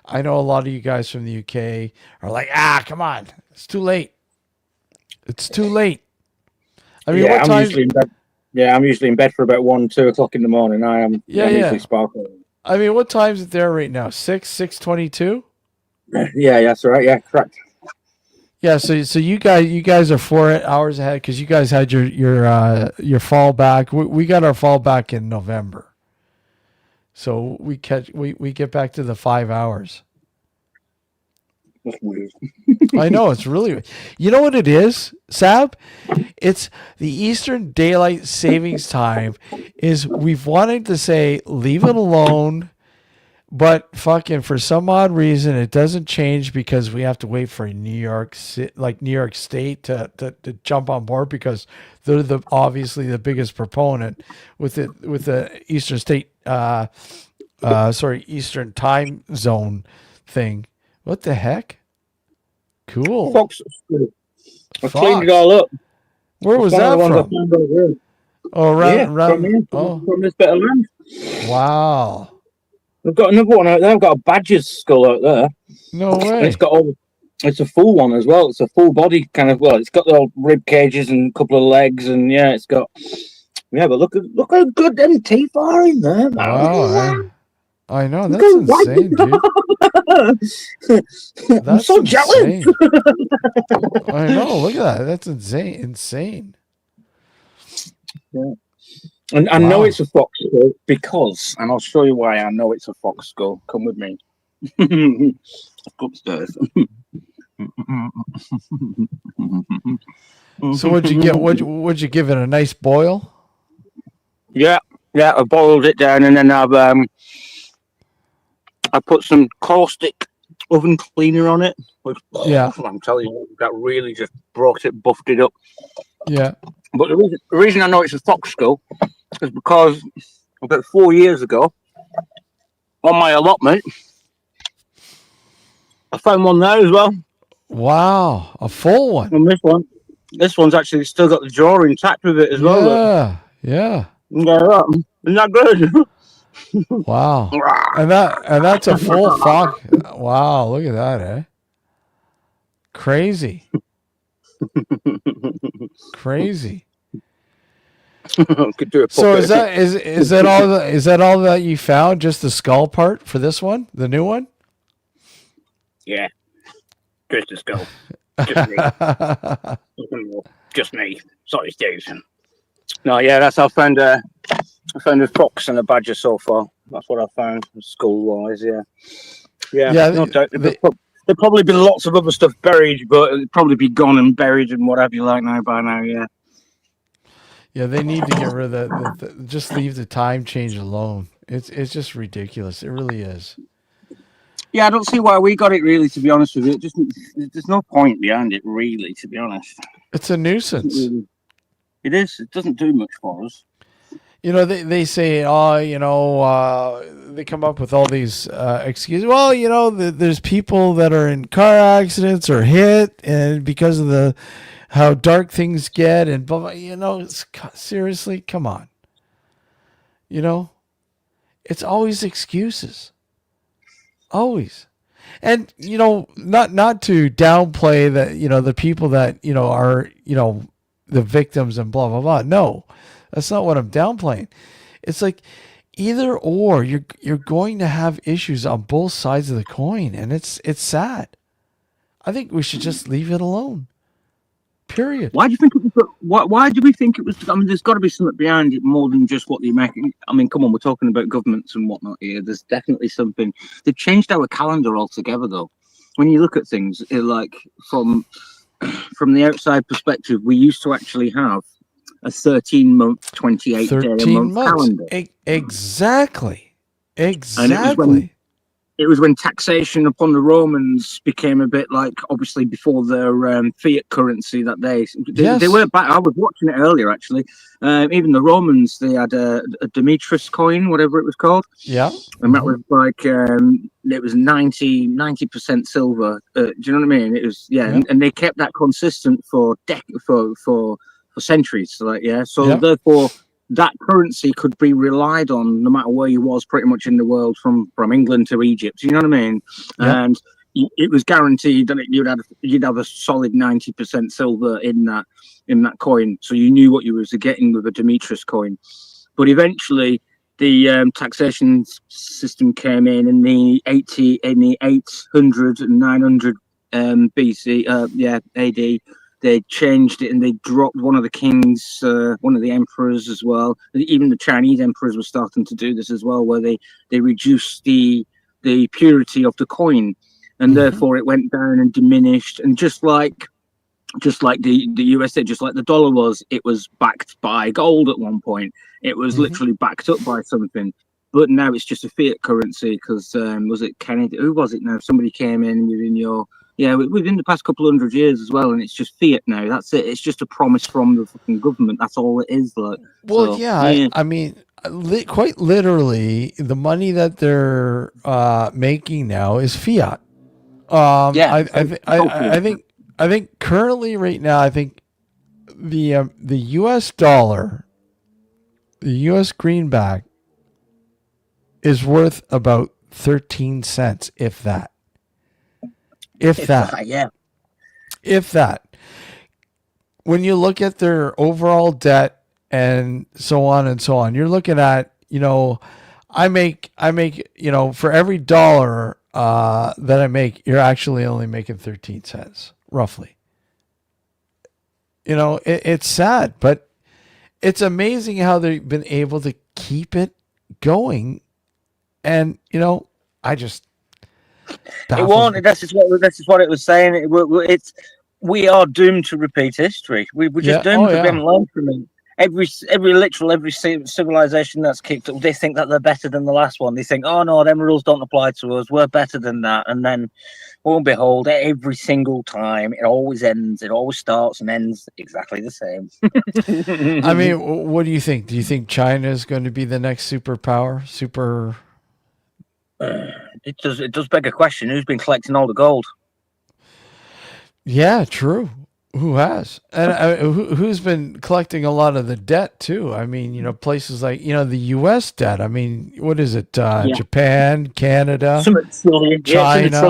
A: I know a lot of you guys from the UK are like, come on, it's too late. It's too late. I mean, what time?
B: Usually in bed. Yeah, I'm usually in bed for about 1, 2 o'clock in the morning. I'm usually sparkling.
A: I mean, what time is it there right now? 6:22?
B: Yeah, that's right. Yeah, correct.
A: Yeah, so you guys are 4 hours ahead, because you guys had your fall back. We got our fall back in November, so we get back to the 5 hours.
B: That's weird.
A: I know, it's really. You know what it is, Sab? It's the Eastern Daylight Savings Time. Is we've wanted to say leave it alone. But fucking for some odd reason, it doesn't change, because we have to wait for New York State to jump on board, because they're obviously the biggest proponent with the Eastern State, Eastern Time Zone thing. What the heck? Cool.
B: Fox. I cleaned it all up.
A: Where was that from? Oh, around.
B: From this bit of land.
A: Wow.
B: I've got another one out there. I've got a badger's skull out there.
A: No way.
B: And it's a full one as well. It's a full body kind of. Well, it's got the old rib cages and a couple of legs, and it's got. Yeah, but look how good them teeth are in there.
A: Wow, I know, that's insane, dude.
B: I'm so jealous.
A: I know. Look at that. That's insane.
B: Yeah. And I know it's a fox skull because, and I'll show you why I know it's a fox skull. Come with me. Upstairs.
A: So what'd you get? Would you give it a nice boil?
B: Yeah. I boiled it down, and then I put some caustic oven cleaner on it. Which, I'm telling you, that really just buffed it up.
A: Yeah.
B: But the reason I know it's a fox skull is because about 4 years ago, on my allotment, I found one there as well.
A: Wow, a full one.
B: And this one's actually still got the jaw intact with it as well.
A: Yeah.
B: Isn't that good?
A: Wow. and that's a full fox. Wow, look at that, eh? Crazy.
B: Could do a
A: so is that all that you found? Just the skull part for this one, the new one?
B: Yeah, just the skull. Just me. Sorry, Steve. No, yeah, that's I found a fox and a badger so far. That's what I found, skull wise. Yeah. No doubt. There'd probably been lots of other stuff buried, but it'd probably be gone and buried and what have you like now by now. Yeah.
A: Yeah, they need to get rid of that. Just leave the time change alone. It's just ridiculous. It really is.
B: Yeah, I don't see why we got it, really, to be honest with you. There's no point behind it, really, to be honest.
A: It's a nuisance.
B: It is. It doesn't do much for us.
A: You know, they say, they come up with all these excuses. Well, there's people that are in car accidents or hit, and because of how dark things get, and blah, blah, seriously, come on. It's always excuses. Always. And, not to downplay that, the people that, are, the victims and blah, blah, blah. No, that's not what I'm downplaying. It's like either or, you're going to have issues on both sides of the coin. And it's sad. I think we should just leave it alone. Period.
B: Why do you think it was? Why do we think it was? I mean, there's got to be something behind it more than just what the American. I mean, come on, we're talking about governments and whatnot here. There's definitely something. They've changed our calendar altogether, though. When you look at things, like from the outside perspective, we used to actually have a 13-month, 28-day-a-month calendar.
A: Exactly.
B: And it was when taxation upon the Romans became a bit like, obviously before their fiat currency that they were back. I was watching it earlier actually. Even the Romans, they had a Demetrius coin, whatever it was called.
A: Yeah.
B: And that was like it was 90% silver. Do you know what I mean? It was and they kept that consistent for centuries. So therefore that currency could be relied on no matter where you was pretty much in the world, from England to Egypt. You know what I mean?
A: Yeah.
B: And it was guaranteed that you'd have a solid 90% silver in that coin, so you knew what you was getting with a Demetrius coin. But eventually the taxation system came in the 800 and 900 BC AD. They changed it and they dropped one of the kings, one of the emperors as well. Even the Chinese emperors were starting to do this as well, where they reduced the purity of the coin, and therefore it went down and diminished. And just like the USA, just like the dollar was, it was backed by gold at one point. It was literally backed up by something. But now it's just a fiat currency because, was it Kennedy? Who was it now? Somebody came in within the past couple hundred years as well, and it's just fiat now. That's it. It's just a promise from the fucking government. That's all it is. Like,
A: well,
B: so,
A: I mean, quite literally, the money that they're making now is fiat. I think currently, right now, I think the U.S. dollar, the U.S. greenback, is worth about 13 cents, if that. If that. When you look at their overall debt and so on, you're looking at, I make, for every dollar that I make, you're actually only making 13 cents, roughly. It's sad, but it's amazing how they've been able to keep it going. And, I just...
B: It won't. This is what it was saying. We are doomed to repeat history. We're just doomed to be learned from it. Every civilization that's kicked up, they think that they're better than the last one. They think, oh no, them rules don't apply to us. We're better than that. And then, lo and behold, every single time, it always ends. It always starts and ends exactly the same.
A: I mean, what do you think? Do you think China is going to be the next superpower?
B: It does beg a question. Who's been collecting all the gold?
A: Yeah, true. Who has? And who's been collecting a lot of the debt too? I mean, places like, the U.S. debt. I mean, what is it? Japan, Canada, China,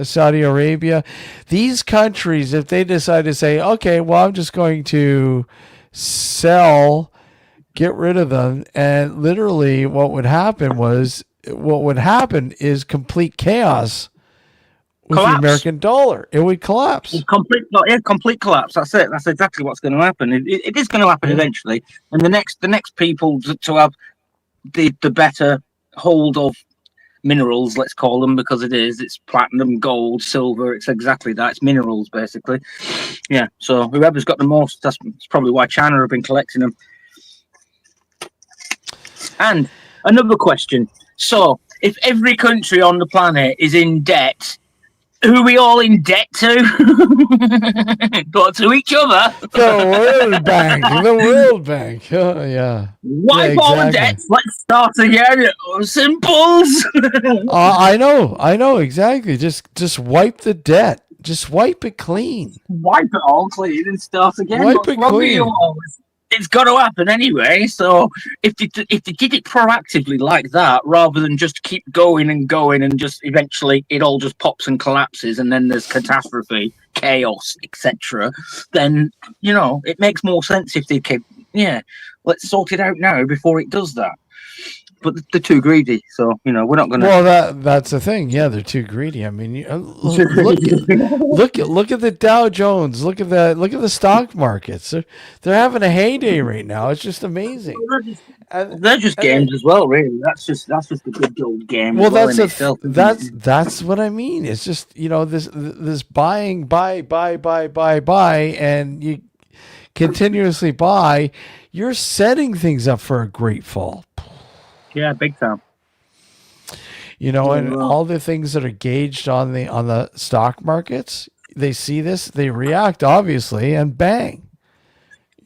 A: Saudi Arabia. These countries, if they decide to say, okay, well, I'm just going to get rid of them, and literally what would happen is complete chaos with the American dollar. It would collapse.
B: Complete collapse. That's it. That's exactly what's going to happen. It is going to happen eventually, and the next people to have the better hold of minerals, let's call them, because it's platinum, gold, silver. It's exactly that. It's minerals, basically. Yeah. So whoever's got the most, that's probably why China have been collecting them. And another question. So, if every country on the planet is in debt, who are we all in debt to? But to each other.
A: The World Bank. Oh, yeah.
B: Wipe all the debts. Let's start again. Simples.
A: I know, exactly. Just wipe the debt. Just wipe it clean.
B: Wipe it all clean and start again.
A: Wipe it clean.
B: It's got to happen anyway. So if they did it proactively like that, rather than just keep going and just eventually it all just pops and collapses, and then there's catastrophe, chaos, etc., then it makes more sense if they keep. Yeah, let's sort it out now before it does that. But they're too greedy, so we're not going to.
A: Well, that's the thing. Yeah, they're too greedy. I mean, look at the Dow Jones. Look at the stock markets. They're having a heyday right now. It's just amazing.
B: They're just games as well, really. That's just a good old game.
A: Well, that's what I mean. It's just this buying, buy, and you continuously buy. You're setting things up for a great fall.
B: Yeah, big time.
A: You know,
B: Yeah,
A: and
B: well,
A: all the things that are gauged on the stock markets, they see this, they react obviously, and bang.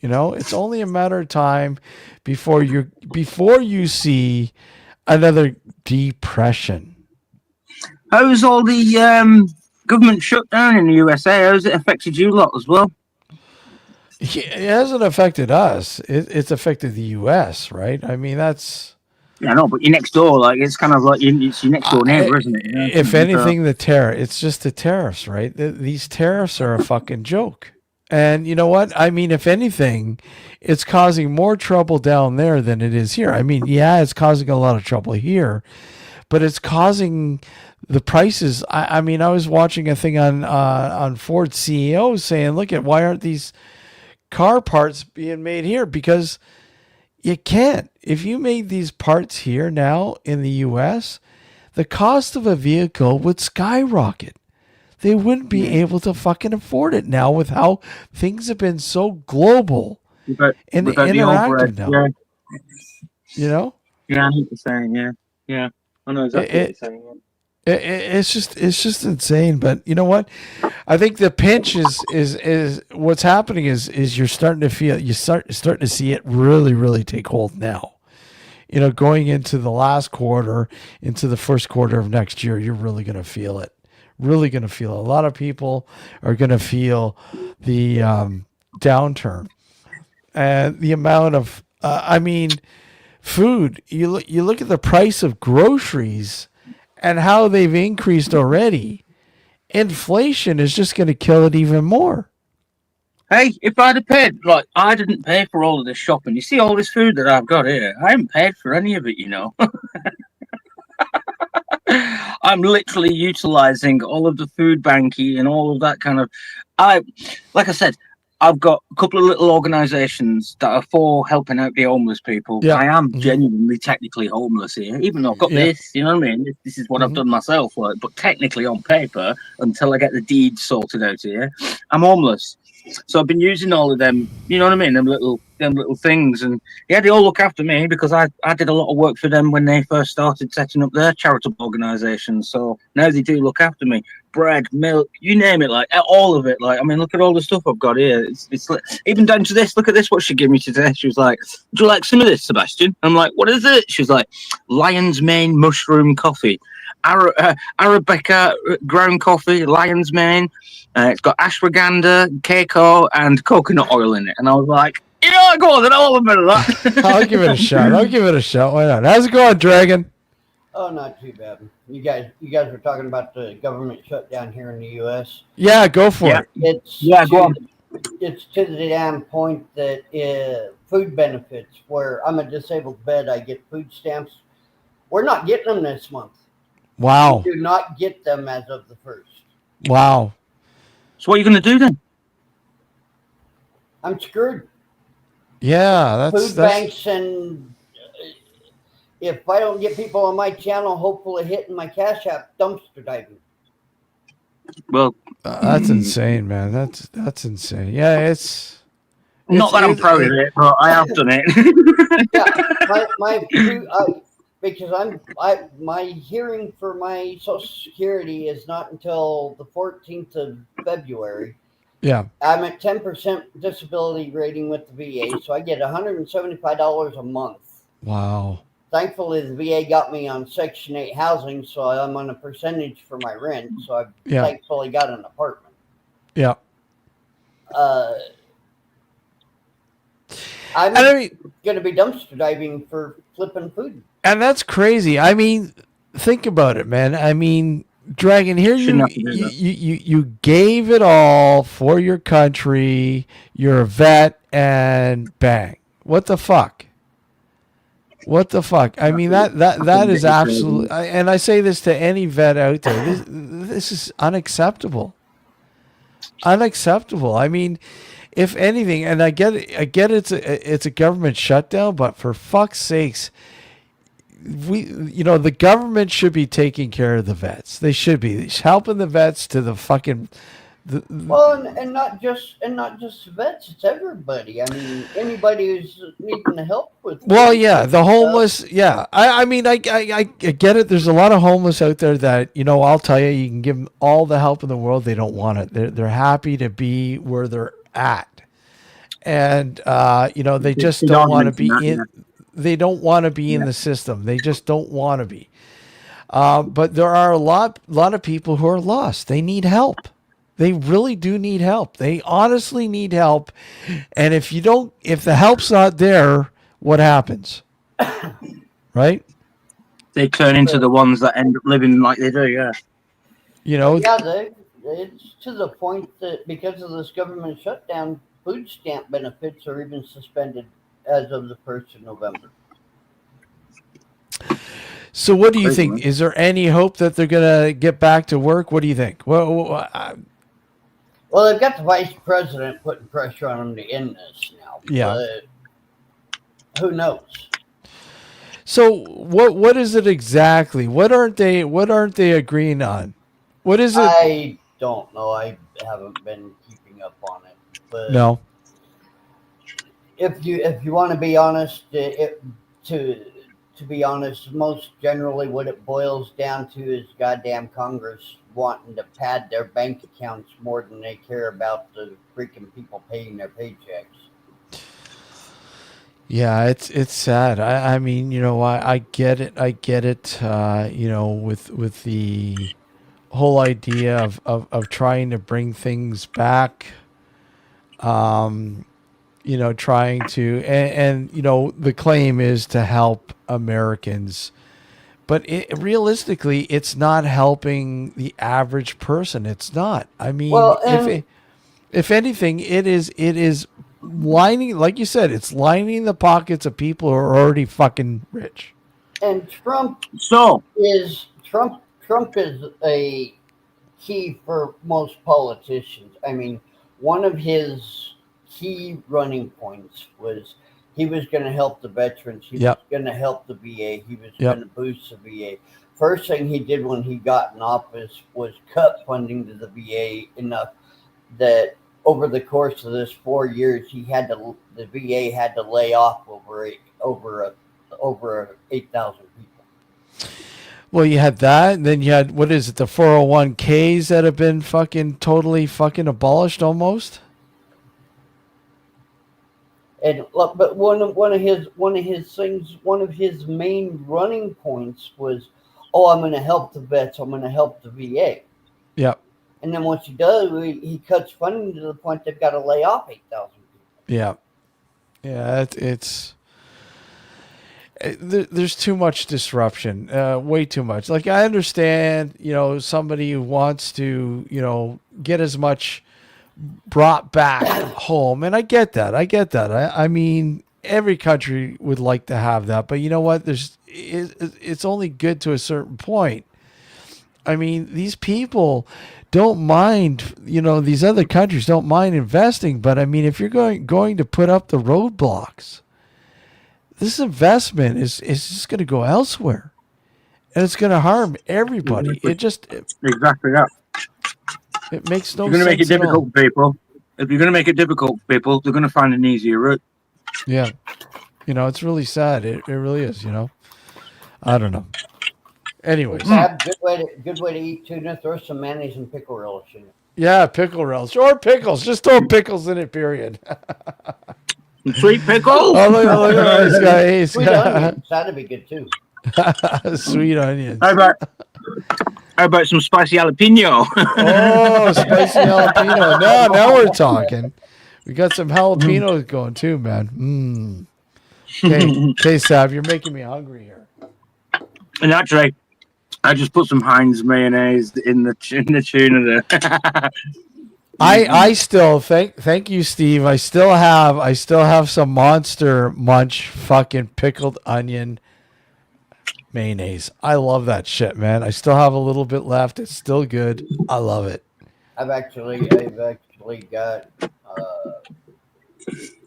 A: You know, it's only a matter of time before you see another depression.
B: how's all the government shutdown in the USA? How's it affected you lot as well?
A: It hasn't affected us. It's affected the U.S., right? I mean, that's
B: Yeah, no, but you're next door. Like it's kind of like it's your next door neighbor, isn't it? Yeah,
A: if
B: so,
A: anything, it's just the tariffs, right? These tariffs are a fucking joke. And you know what? I mean, if anything, it's causing more trouble down there than it is here. I mean, yeah, it's causing a lot of trouble here, but it's causing the prices. I mean, I was watching a thing on Ford CEO saying, "Look at why aren't these car parts being made here?" Because you can't. If you made these parts here now in the U.S., the cost of a vehicle would skyrocket. They wouldn't be able to fucking afford it now with how things have been so global and
B: without the
A: interactive
B: overhead.
A: now.
B: Yeah,
A: You know,
B: yeah, I know what you're saying. Yeah, yeah, I know
A: it,
B: exactly what you're
A: it,
B: saying.
A: it's just insane. But you know what? I think the pinch is what's happening is you're starting to feel starting to see it really take hold now. You know, going into the last quarter, into the first quarter of next year, you're really going to feel it. Really going to feel it. A lot of people are going to feel the downturn and the amount of. I mean, food. You look at the price of groceries and how they've increased already. Inflation is just going to kill it even more.
B: Hey, if I'd have paid, like, I didn't pay for all of this shopping. You see all this food that I've got here? I haven't paid for any of it, you know. I'm literally utilizing all of the food banking and all of that kind of. Like I said, I've got a couple of little organisations that are for helping out the homeless people.
A: Yeah.
B: I am genuinely technically homeless here, even though I've got this. You know what I mean? This is what I've done myself. Like, but technically, on paper, until I get the deed sorted out here, I'm homeless. So I've been using all of them. You know what I mean? Them little things, and yeah, they all look after me because I did a lot of work for them when they first started setting up their charitable organisations. So now they do look after me. Bread, milk, you name it, like all of it. Like, I mean, look at all the stuff I've got here. It's like, even down to this. Look at this. What she gave me today. She was like, "Would you like some of this, Sebastian?" I'm like, "What is it?" She was like, "Lion's Mane mushroom coffee, Arabica ground coffee, lion's mane. It's got ashwagandha, keiko, and coconut oil in it." And I was like, "Yeah, go on, then I'll have a bit of that."
A: I'll give it a shot. Why not? How's it going, Dragon?
C: Oh, not too bad. You guys were talking about the government shutdown here in the U.S.
A: Yeah, go for it.
B: Go on.
C: It's to the damn point that food benefits, where I'm a disabled vet, I get food stamps. We're not getting them this month.
A: Wow.
C: We do not get them as of the 1st.
A: Wow.
B: So what are you going to do then?
C: I'm screwed.
A: Yeah,
C: food banks, and if I don't get people on my channel, hopefully hitting my Cash App, dumpster diving.
B: Well,
A: that's insane, man. That's insane. Yeah, it's
B: not that I'm proud of it, but I have done it.
C: Yeah, because my hearing for my Social Security is not until the 14th of February.
A: Yeah.
C: I'm at 10% disability rating with the VA, so I get $175 a month.
A: Wow.
C: Thankfully, the VA got me on Section 8 housing, so I'm on a percentage for my rent, so I've thankfully got an apartment.
A: Yeah.
C: I'm going to be dumpster diving for flipping food.
A: And that's crazy. I mean, think about it, man. I mean, Dragon, here you gave it all for your country. You're a vet, and bang. What the fuck? What the fuck? I mean, that is absolutely. And I say this to any vet out there. This is unacceptable. Unacceptable. I mean, if anything, and I get it's a government shutdown, but for fuck's sakes, the government should be taking care of the vets. They should be helping the vets to the fucking
C: Well, and not just vets, it's everybody. I mean, anybody who's needing help with
A: Well,
C: food
A: yeah, the
C: stuff.
A: homeless. Yeah, I mean, I get it. There's a lot of homeless out there that I'll tell you, you can give them all the help in the world. They don't want it. They're happy to be where they're at, and they just
B: Big
A: don't want to
B: arguments in
A: be
B: that,
A: in.
B: yeah.
A: They don't want to be in
B: Yeah.
A: the system. They just don't want to be. But there are a lot of people who are lost. They need help. They really do need help. They honestly need help. And if the help's not there, what happens? Right?
B: They turn into the ones that end up living like they do, yeah.
A: You
C: But
A: know,
C: yeah, it's to the point that because of this government shutdown, food stamp benefits are even suspended as of the 1st of November.
A: so what do you
B: Crazy,
A: think?
B: man.
A: Is there any hope that they're going to get back to work? What do you think?
C: Well, they've got the vice president putting pressure on them to end this now,
A: Yeah.
C: but who knows?
A: So what is it exactly? What aren't they agreeing on? What is it?
C: I don't know. I haven't been keeping up on it, but
A: No.
C: if you want to be honest, to be honest, most generally what it boils down to is goddamn Congress wanting to pad their bank accounts more than they care about the freaking people paying their paychecks.
A: Yeah, it's sad. I mean, I get it. I get it. With the whole idea of trying to bring things back, trying to, and the claim is to help Americans, but realistically, it's not helping the average person. It's not. I mean,
C: Well, and
A: if anything, it is lining, like you said, it's lining the pockets of people who are already fucking rich.
C: and
B: So,
C: Trump is a key for most politicians. I mean, one of his key running points was he was going to help the veterans. He was
A: Yep.
C: going to help the VA. He was going
A: Yep.
C: to boost the VA. First thing he did when he got in office was cut funding to the VA enough that over the course of this 4 years, the VA had to lay off over 8,000 people.
A: Well, you had that, and then you had, what is it, the 401ks that have been fucking totally fucking abolished almost.
C: And look, but one of his main running points was, oh, I'm going to help the vets. I'm going to help the VA.
A: Yep.
C: And then once he does, he cuts funding to the point they've got to lay off 8,000 people.
A: Yeah. Yeah. There's too much disruption, way too much. Like, I understand, somebody who wants to, get as much brought back home, and I get that. I mean, every country would like to have that, but you know what? It's only good to a certain point. I mean, these people don't mind, these other countries don't mind investing, but I mean, if you're going to put up the roadblocks, this investment is just going to go elsewhere, and it's going to harm everybody.
B: exactly that.
A: It makes no
B: If you're going to make it
A: sense at all.
B: difficult for people, if you're going to make it difficult for people, they're going to find an easier route.
A: Yeah. It's really sad. It really is, I don't know. Anyways.
C: Good way to eat tuna. Throw some mayonnaise and pickle relish in it.
A: Yeah, pickle relish. Or pickles. Just throw pickles in it, period.
B: Sweet pickle.
A: Oh, look at this guy. He's
C: Sweet onions. That'd be good too.
A: Sweet onions.
B: How about some spicy jalapeno?
A: Oh, spicy jalapeno. Now we're talking. We got some jalapenos going too, man. Okay, Sav, you're making me hungry here.
B: And actually, I just put some Heinz mayonnaise in the tuna there.
A: I still thank you, Steve. I still have some Monster Munch fucking pickled onion mayonnaise. I love that shit, man. I still have a little bit left. It's still good. I love it.
C: I've actually got,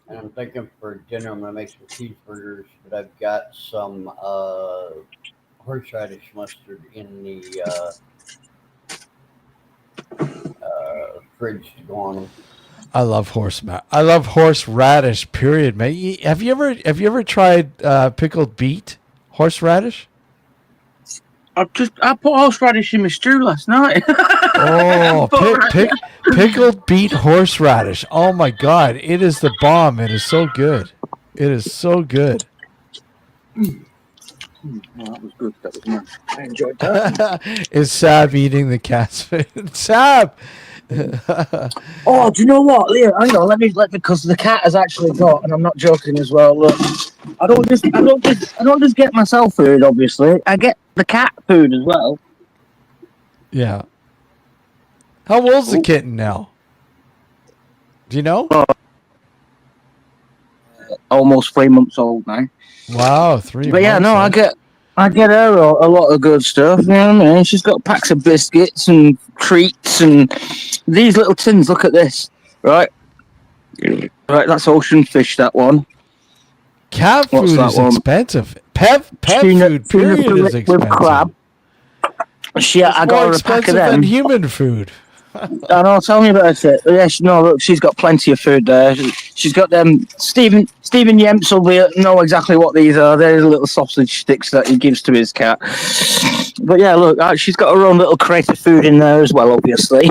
C: and I'm thinking for dinner I'm gonna make some cheeseburgers, but I've got some horseradish mustard in the fridge to go on them.
A: I love I love horseradish. Period, man. Have you ever tried pickled beet horseradish?
B: I put horseradish in my stew last night.
A: Oh, pickled beet horseradish. Oh my god, it is the bomb. It is so good. It is so good.
B: Well, that was good. That was nice. I enjoyed that.
A: Is Sab eating the cat's food? Sab.
B: Oh, do you know what, Leo? Hang on, let me because the cat has actually got, and I'm not joking as well. Look, I don't just get myself food. Obviously, I get the cat food as well.
A: Yeah. How old's the kitten now? Do you know?
B: Almost 3 months old now.
A: Wow, 3
B: But yeah,
A: months,
B: no,
A: eh?
B: I get her a lot of good stuff. You know what I mean? She's got packs of biscuits and treats and these little tins. Look at this, right? Right, that's ocean fish. That one.
A: Cat
B: What's
A: food
B: that
A: is
B: one?
A: expensive. Pet
B: Tuna
A: food, period, is
B: fillet
A: expensive.
B: with crab.
A: It's
B: I got
A: more
B: her a pack of
A: expensive than
B: them.
A: human food.
B: I know, tell me about it. Yes, no, look, she's got plenty of food there. She's got them. Stephen Yemps will know exactly what these are. They're the little sausage sticks that he gives to his cat. But yeah, look, she's got her own little crate of food in there as well, obviously.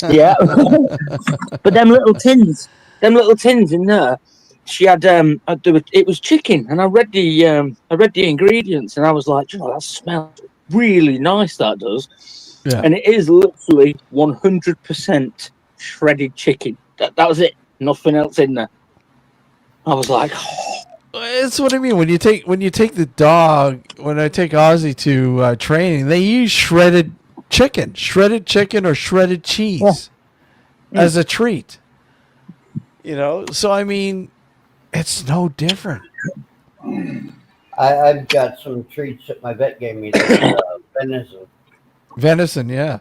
B: Yeah. But them little tins in there. She had it was chicken, and I read the ingredients, and I was like, you know, that smells really nice. That does.
A: Yeah.
B: And it is literally 100% shredded chicken. That was it. Nothing else in there. I was like,
A: It's what I mean. When you take the dog, when I take Ozzy to training, they use shredded chicken or shredded cheese as a treat. You know, so I mean, it's no different.
C: I've got some treats that my vet gave me. Venison.
A: Venison, yeah.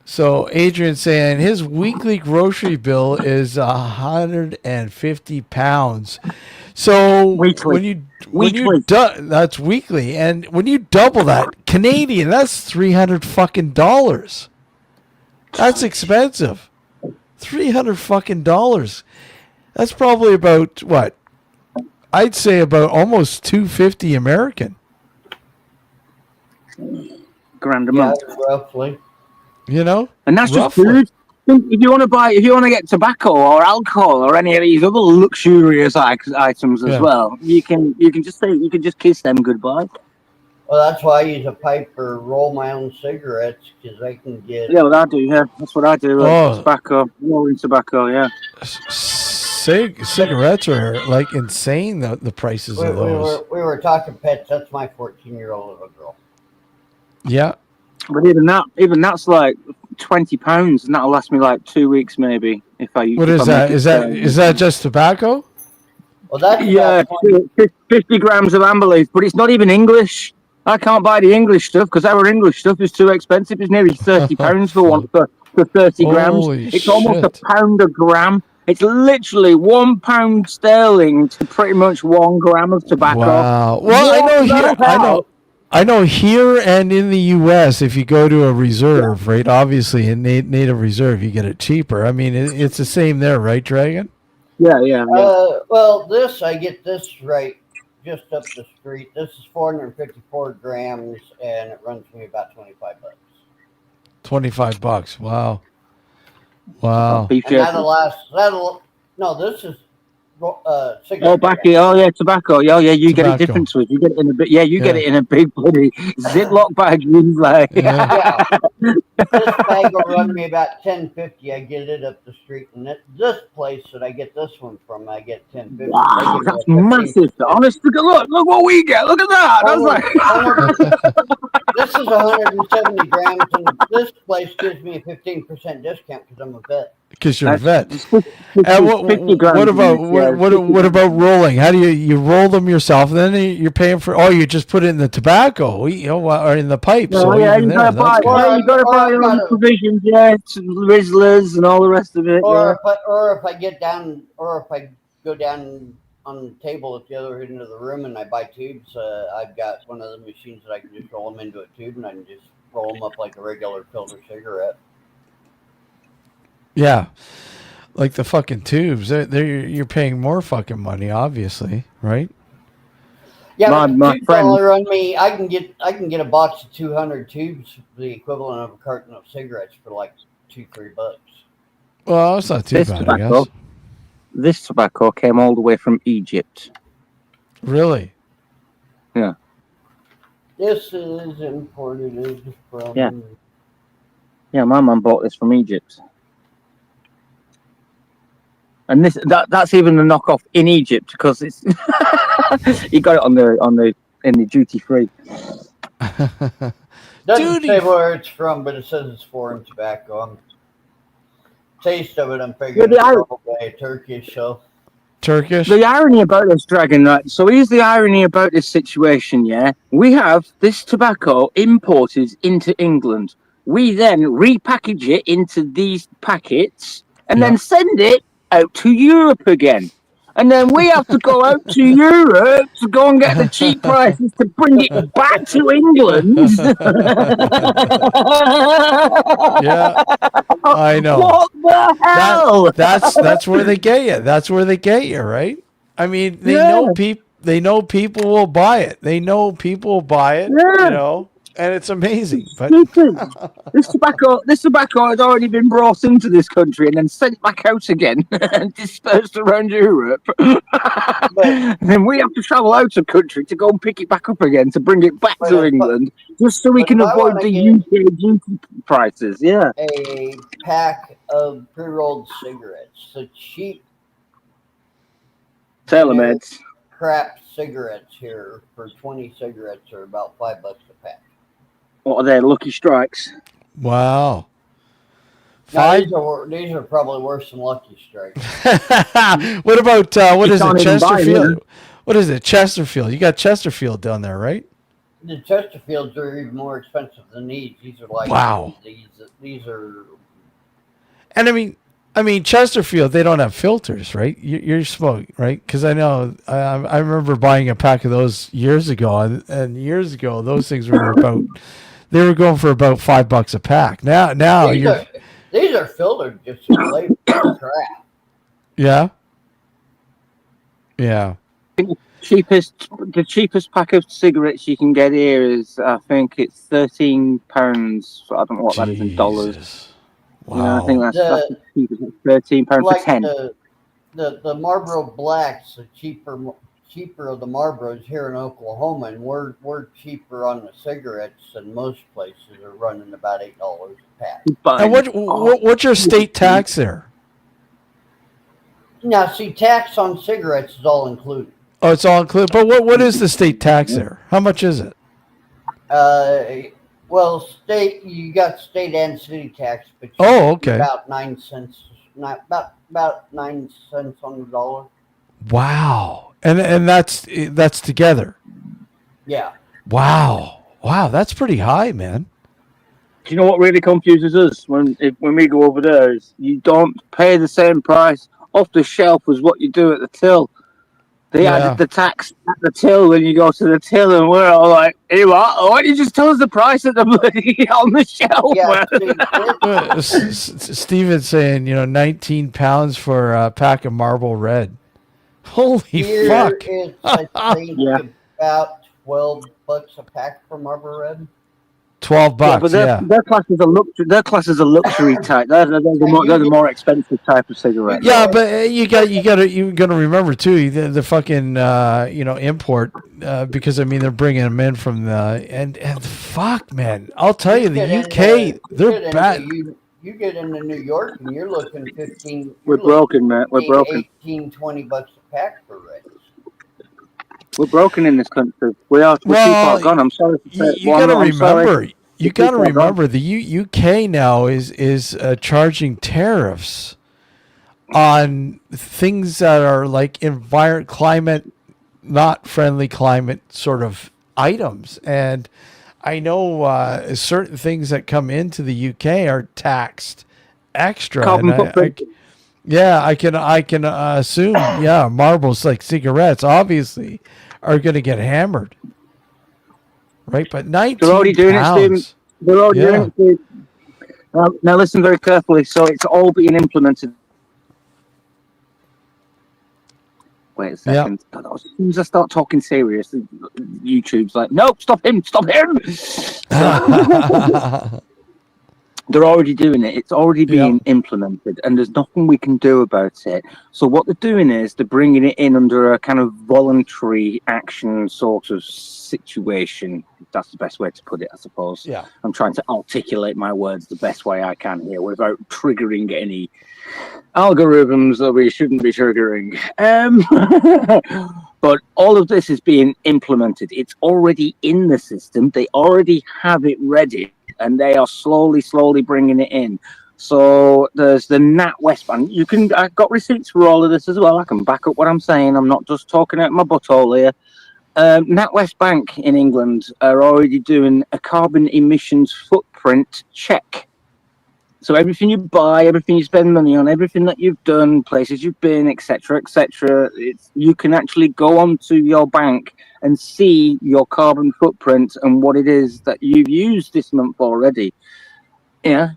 A: So Adrian saying his weekly grocery bill is 150 pounds. So
B: Weekly.
A: that's weekly, and when you double that Canadian, that's $300 fucking dollars. That's expensive. $300 fucking dollars. That's probably about what? I'd say about almost 250 American.
B: grand a
C: Yeah,
B: month.
C: roughly.
A: You know,
B: And that's just
A: roughly.
B: food. If you want to get tobacco or alcohol or any of these other luxurious items as well, you can just kiss them goodbye.
C: Well, that's why I use a pipe or roll my own cigarettes because I can get.
B: Yeah, what I do. Yeah, that's what I do.
A: Oh.
B: Tobacco, rolling tobacco. Yeah.
A: Cigarettes are like insane. The prices of those.
C: We were talking pets. That's my 14-year-old little girl.
A: Yeah.
B: But even that's like £20, and that'll last me like 2 weeks maybe if I.
A: What is that? Is that just tobacco?
C: Well, that's
B: 50 grams of amber leaf, but it's not even English. I can't buy the English stuff because our English stuff is too expensive. It's nearly £30 for 30 grams.
A: Holy
B: It's almost
A: shit.
B: £1 a gram. It's literally £1 sterling to pretty much 1 gram of tobacco.
A: Wow. Well, I know here and in the U.S., if you go to a reserve, right? Obviously, in native reserve, you get it cheaper. I mean, it's the same there, right, Dragon?
B: Yeah.
C: Well, I get this right just up the street. This is 454 grams, and it runs me about $25.
A: $25. Wow. Wow.
B: Beef
C: And
B: jerky.
C: this is cigarette.
B: Oh, backy. Oh, yeah, tobacco. Yeah, you get it
A: Tobacco.
B: different to it. You get it in a bit. Yeah, you get it in a big bloody Ziploc bag. Like.
A: Yeah.
C: This bag will run me about $10.50. I get it up the street, and this place that I get this one from, I get $10.50.
B: Wow, that's massive. Honest, look what we get. Look at that. That's like.
C: This is 170 grams, and this place gives me a 15% discount because I'm a vet.
A: Because you're a vet.
B: 50
A: And what about rolling? How do you roll them yourself? And then you're paying for. Oh, you just put it in the tobacco, or in the pipe.
B: Oh,
A: So
B: yeah,
A: even
B: you
A: there,
B: gotta
A: that's good.
B: buy your own provisions, Rizzlers and all the rest of it.
C: Or if I go down on the table at the other end of the room and I buy tubes, I've got one of the machines that I can just roll them into a tube and I can just roll them up like a regular filter cigarette.
A: Yeah, like the fucking tubes. You're paying more fucking money, obviously, right?
C: Yeah,
B: My
C: but
B: my
C: the
B: friend,
C: $2 on me, I can get a box of 200 tubes, the equivalent of a carton of cigarettes for like $2-3.
A: Well, it's not too
B: this
A: bad, I guess.
B: tobacco, this tobacco came all the way from Egypt.
A: Really?
B: Yeah,
C: This is imported
B: yeah,
C: from.
B: yeah. My mum bought this from Egypt, and that's even a knockoff in Egypt because it's he got it on the in the duty free.
C: Doesn't
A: Duty
C: say where it's from, but it says it's foreign tobacco. Taste of it, I'm
B: Yeah,
C: figuring it's probably Turkish. So
A: Turkish?
B: the irony about this, Dragon, right? So here's the irony about this situation, yeah? We have this tobacco imported into England. We then repackage it into these packets and
A: Yeah.
B: then send it out to Europe again. And then we have to go out to Europe to go and get the cheap prices to bring it back to England.
A: Yeah, I know.
B: What the
A: That
B: hell?
A: that's where they get you. That's where they get you, right? I mean,
B: Yeah,
A: they know people will buy it. They know people will buy it,
B: yeah.
A: and it's amazing. But
B: Stupid. This tobacco had already been brought into this country and then sent back out again and dispersed around Europe.
C: But
B: And then we have to travel out of country to go and pick it back up again to bring it back
C: but
B: to
C: if,
B: England, just so we
C: but
B: can
C: if I
B: avoid
C: want to
B: the
C: get
B: UK duty prices. Yeah.
C: a pack of pre-rolled cigarettes, the cheap generic
B: TaylorMade's.
C: crap cigarettes here for 20 cigarettes are about $5 a pack.
B: What are they? Lucky Strikes.
A: wow,
C: Now
A: five.
C: these are probably worse than Lucky Strikes.
A: What about what
B: You
A: is it?
B: can't even buy them.
A: Chesterfield. What is it? Chesterfield. You got Chesterfield down there, right?
C: The Chesterfields are even more expensive than these. These are like
A: Wow.
C: these are
A: And I mean Chesterfield. They don't have filters, right? You're smoking, right? Because I know I remember buying a pack of those years ago, and years ago those things were about they were going for about $5 a pack. Now
C: these
A: you're
C: are these are filtered just flavor crap.
A: yeah yeah.
B: The cheapest pack of cigarettes you can get here is, I think it's £13. I don't know what that is in dollars.
A: Jesus.
B: Yeah, I think
A: Wow.
B: that's the cheapest. £13 for
C: Like
B: 10.
C: the Marlboro Blacks, the cheaper of the Marlboros here in Oklahoma, and we're cheaper on the cigarettes than most places are running about $8 a pack.
A: And what's your state tax there?
C: Now, see, tax on cigarettes is all included.
A: Oh, it's all included. But what is the state tax there? How much is it?
C: Well, you got state and city tax, but
A: Okay.
C: about 9 cents, not about 9 cents on the dollar.
A: Wow. And that's together.
C: Yeah.
A: Wow. That's pretty high, man.
B: Do you know what really confuses us when we go over there is you don't pay the same price off the shelf as what you do at the till. They added the tax at the till when you go to the till, and we're all like, "Hey, what? Why don't you just tell us the price at the bloody on the shelf?"
C: Yeah.
A: Steven's saying, £19 for a pack of Marlboro Red. Holy
C: Here
A: fuck.
C: it's, I think,
B: Yeah.
C: about $12 a pack for Marlboro Red.
A: $12,
B: Yeah, but their class is a luxury. Their class is a luxury type. They're the more expensive type of cigarette.
A: Yeah, but you're gonna remember too the fucking import because I mean they're bringing them in from the and fuck man, I'll tell you the UK they're bad.
C: You get into New York and you're looking 15.
B: We're broken, man. We're broken.
C: $18-20 a pack for Reds.
B: We're broken in this country. We're too far gone. I'm sorry.
A: You got to remember. You got to remember the UK now is charging tariffs on things that are like climate not friendly climate sort of items, and I know certain things that come into the UK are taxed extra.
B: Carbon footprint.
A: I can assume. Yeah, Marlboros like cigarettes obviously are going to get hammered, right? But 19
B: They're already doing
A: pounds.
B: it, Stephen. They're already doing it. Steve. Now listen very carefully. So it's all being implemented. Wait a second. God, as soon as I start talking serious, YouTube's like, nope, stop him. They're already doing it. It's already being implemented, and there's nothing we can do about it. So what they're doing is they're bringing it in under a kind of voluntary action sort of situation. That's the best way to put it, I suppose.
A: Yeah.
B: I'm trying to articulate my words the best way I can here without triggering any algorithms that we shouldn't be triggering. But all of this is being implemented. It's already in the system. They already have it ready, and they are slowly bringing it in. So there's the NatWest Bank. I've got receipts for all of this as well. I can back up what I'm saying. I'm not just talking out my butthole here. NatWest Bank in England are already doing a carbon emissions footprint check. So everything you buy, everything you spend money on, everything that you've done, places you've been, etc., you can actually go onto your bank and see your carbon footprint and what it is that you've used this month already. Yeah.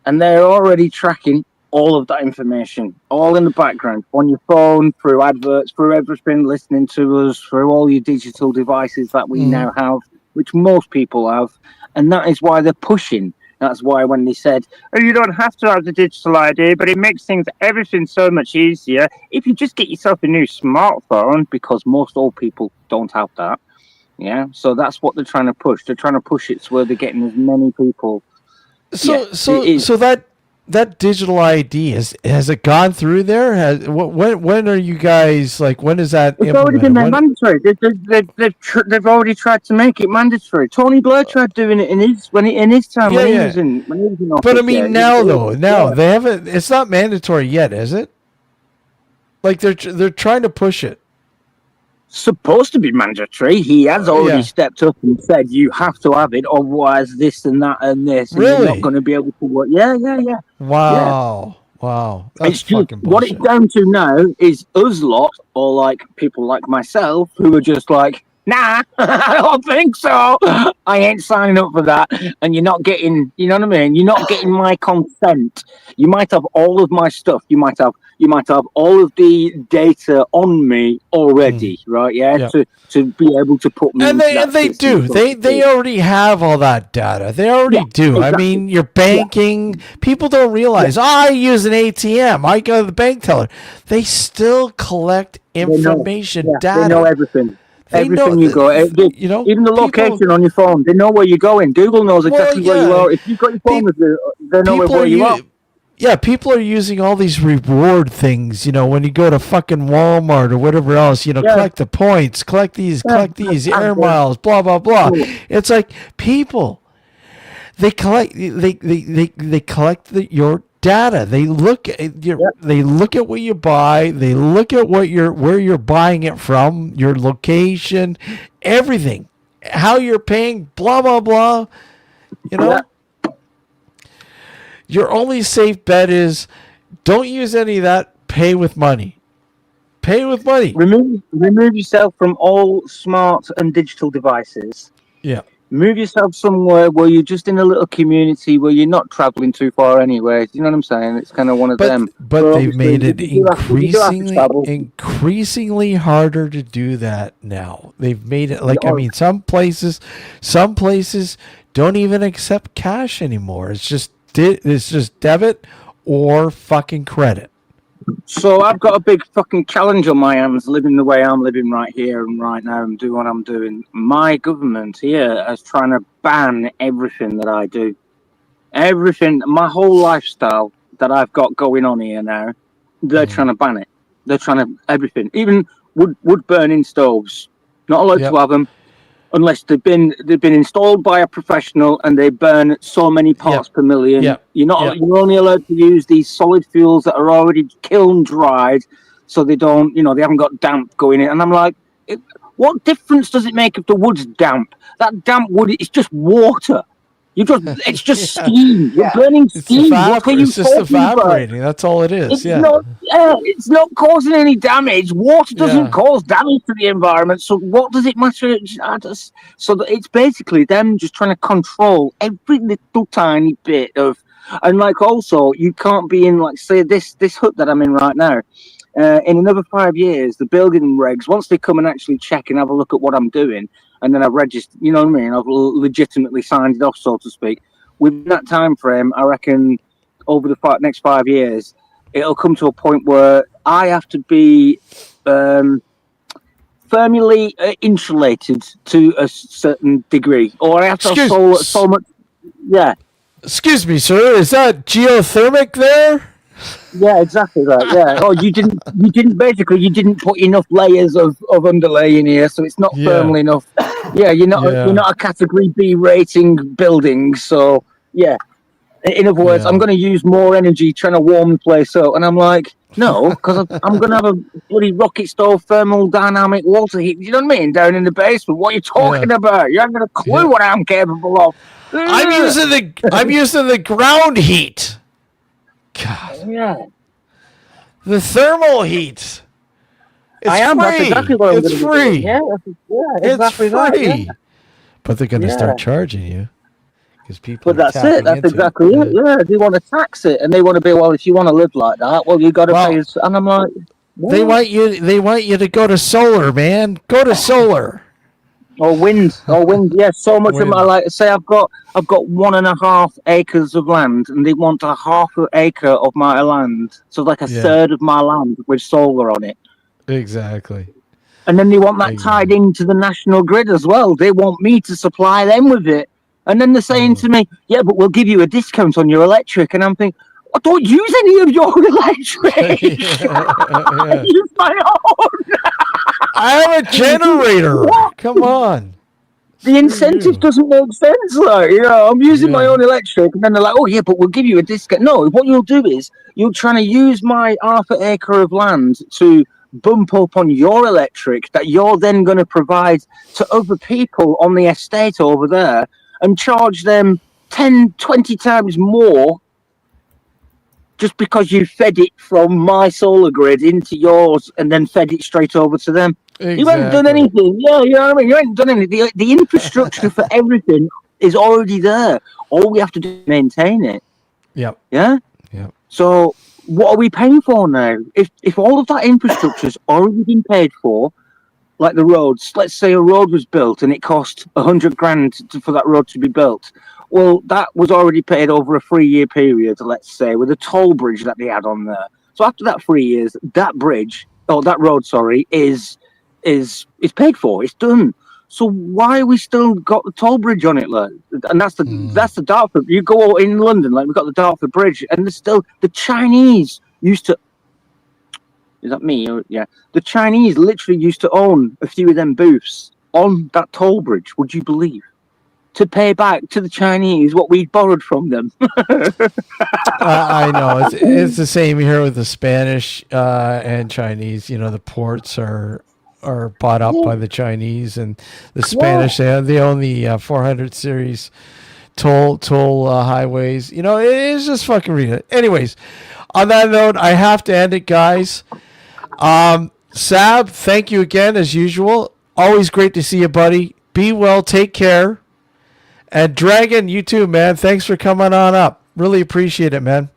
B: And they're already tracking all of that information, all in the background, on your phone, through adverts, through everything, listening to us, through all your digital devices that we now have, which most people have. And that is why they're pushing. That's why when they said, oh, you don't have to have the digital ID, but it makes everything so much easier if you just get yourself a new smartphone, because most old people don't have that. Yeah, so that's what they're trying to push. They're trying to push it to where they're getting as many people.
A: So that digital ID has it gone through there? When are you guys like? When is that?
B: It's already been mandatory. They've already tried to make it mandatory. Tony Blair tried doing it in his time when he was in office.
A: But I mean now they haven't. It's not mandatory yet, is it? Like they're trying to push it.
B: Supposed to be mandatory. He has already stepped up and said you have to have it, otherwise this and that and this, and you're not going to be able to work. Yeah.
A: Wow. That's fucking bullshit.
B: What it's down to now is us lot, or like people like myself, who are just like, nah, I don't think so. I ain't signing up for that. And you're not getting, you know what I mean? You're not getting my consent. You might have all of my stuff. You might have all of the data on me already, right? Yeah. To be able to put me.
A: And they do. They already have all that data. They already do. Exactly. I mean, your banking. People don't realize. I use an ATM. I go to the bank teller. They still collect information, data.
B: They know everything. Everything you go, even the location on your phone, they know where you're going. Google knows exactly where you are. If you've got your phone with you, they know where you are.
A: Yeah, people are using all these reward things, when you go to fucking Walmart or whatever else, collect the points, collect these air miles, blah, blah, blah. It's like people, they collect your data. They look at what you buy. They look at where you're buying it from, your location, everything, how you're paying, blah blah blah. Your only safe bet is don't use any of that. Pay with money.
B: Remove yourself from all smart and digital devices.
A: Yeah.
B: Move yourself somewhere where you're just in a little community where you're not traveling too far anyway. You know what I'm saying? It's kind of one of them.
A: But they've made it increasingly harder to do that now. They've made it some places don't even accept cash anymore. It's just debit or fucking credit.
B: So I've got a big fucking challenge on my hands, living the way I'm living right here and right now and doing what I'm doing. My government here is trying to ban everything that I do. Everything, my whole lifestyle that I've got going on here now, they're trying to ban it. They're trying to, everything. Even wood burning stoves. Not allowed to have them unless they've been installed by a professional and they burn so many parts per million. You're only allowed to use these solid fuels that are already kiln dried, so they don't, they haven't got damp going in. And I'm like, what difference does it make if the wood's damp? That damp wood is just water. It's just steam. You're burning steam.
A: It's just evaporating. That's all it is.
B: It's not causing any damage. Water doesn't cause damage to the environment. So what does it matter? So it's basically them just trying to control every little tiny bit of And like also, you can't be in like say this hut that I'm in right now. In another 5 years, the building regs, once they come and actually check and have a look at what I'm doing, and then I've registered, you know what I mean? I've legitimately signed it off, so to speak. Within that time frame, I reckon over the next 5 years, it'll come to a point where I have to be firmly insulated to a certain degree, or I have to have so much. Yeah.
A: Excuse me, sir. Is that geothermic there?
B: Yeah, exactly that. Yeah. Oh, you didn't put enough layers of underlay in here, so it's not firmly enough. Yeah, you're not a category B rating building, so yeah. In other words, I'm going to use more energy trying to warm the place up, and I'm like, no, because I'm going to have a bloody rocket stove thermodynamic water heat. You know what I mean? Down in the basement. What are you talking about? You haven't got a clue what I'm capable of.
A: I'm using the ground heat. God.
B: Yeah.
A: The thermal heat. It's free.
B: That's exactly what I'm going to do.
A: Free.
B: Yeah, exactly
A: it's free.
B: that. Yeah.
A: But they're going to start charging you. People,
B: but that's it. That's exactly it. Yeah, they want to tax it, and they want to be, well, if you want to live like that, well, you got to pay. And I'm like,
A: they want you to go to solar, man. Go to solar.
B: Or wind. Yeah, so much of my life. Say I've got 1.5 acres of land, and they want a half an acre of my land, so like a third of my land with solar on it.
A: Exactly.
B: And then they want that tied into the national grid as well. They want me to supply them with it. And then they're saying to me, yeah, but we'll give you a discount on your electric. And I'm thinking, I don't use any of your electric. I use my own.
A: I have a generator. Come on.
B: The incentive doesn't make sense. Like, I'm using my own electric. And then they're like, oh, yeah, but we'll give you a discount. No, what you'll do is you're trying to use my half an acre of land to bump up on your electric that you're then going to provide to other people on the estate over there, and charge them 10, 20 times more just because you fed it from my solar grid into yours and then fed it straight over to them. Exactly. You haven't done anything. Yeah, you know what I mean? You haven't done anything. The infrastructure for everything is already there. All we have to do is maintain it.
A: Yep.
B: Yeah?
A: Yep.
B: So what are we paying for now? If all of that infrastructure's already been paid for, like the roads, let's say a road was built and it cost 100 grand for that road to be built. Well, that was already paid over a 3-year period, let's say, with a toll bridge that they had on there. So after that 3 years, that road, is paid for. It's done. So why we still got the toll bridge on it, like? And that's the Dartford. You go in London, like we've got the Dartford Bridge, and there's still the Chinese used to. Is that me? Yeah. The Chinese literally used to own a few of them booths on that toll bridge, would you believe? To pay back to the Chinese what we borrowed from them.
A: I know. It's the same here with the Spanish and Chinese. The ports are bought up by the Chinese, and the Spanish, they own the 400 series toll highways. It is just fucking ridiculous. Anyways, on that note, I have to end it, guys. Sab, thank you again as usual. Always great to see you, buddy. Be well, take care. And Dragon, you too, man. Thanks for coming on up. Really appreciate it, man.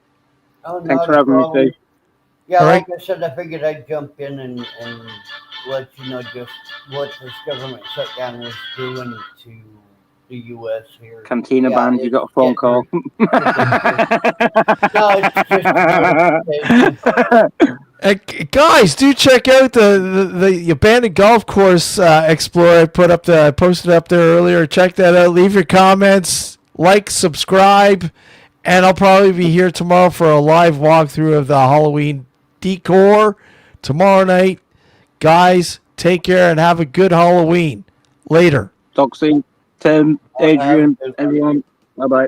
C: Oh,
B: thanks for having me, Steve.
C: Yeah, like I said, I figured I'd jump in and let you know just what this government shutdown was doing to the U.S. here.
B: Cantina band, you got a phone call.
C: No, it's just
A: guys, do check out the abandoned golf course explorer I posted up there earlier. Check that out. Leave your comments, like, subscribe, and I'll probably be here tomorrow for a live walkthrough of the Halloween decor tomorrow night. Guys, take care and have a good Halloween. Later.
B: Toxie, Tim, Adrian, everyone. Bye-bye.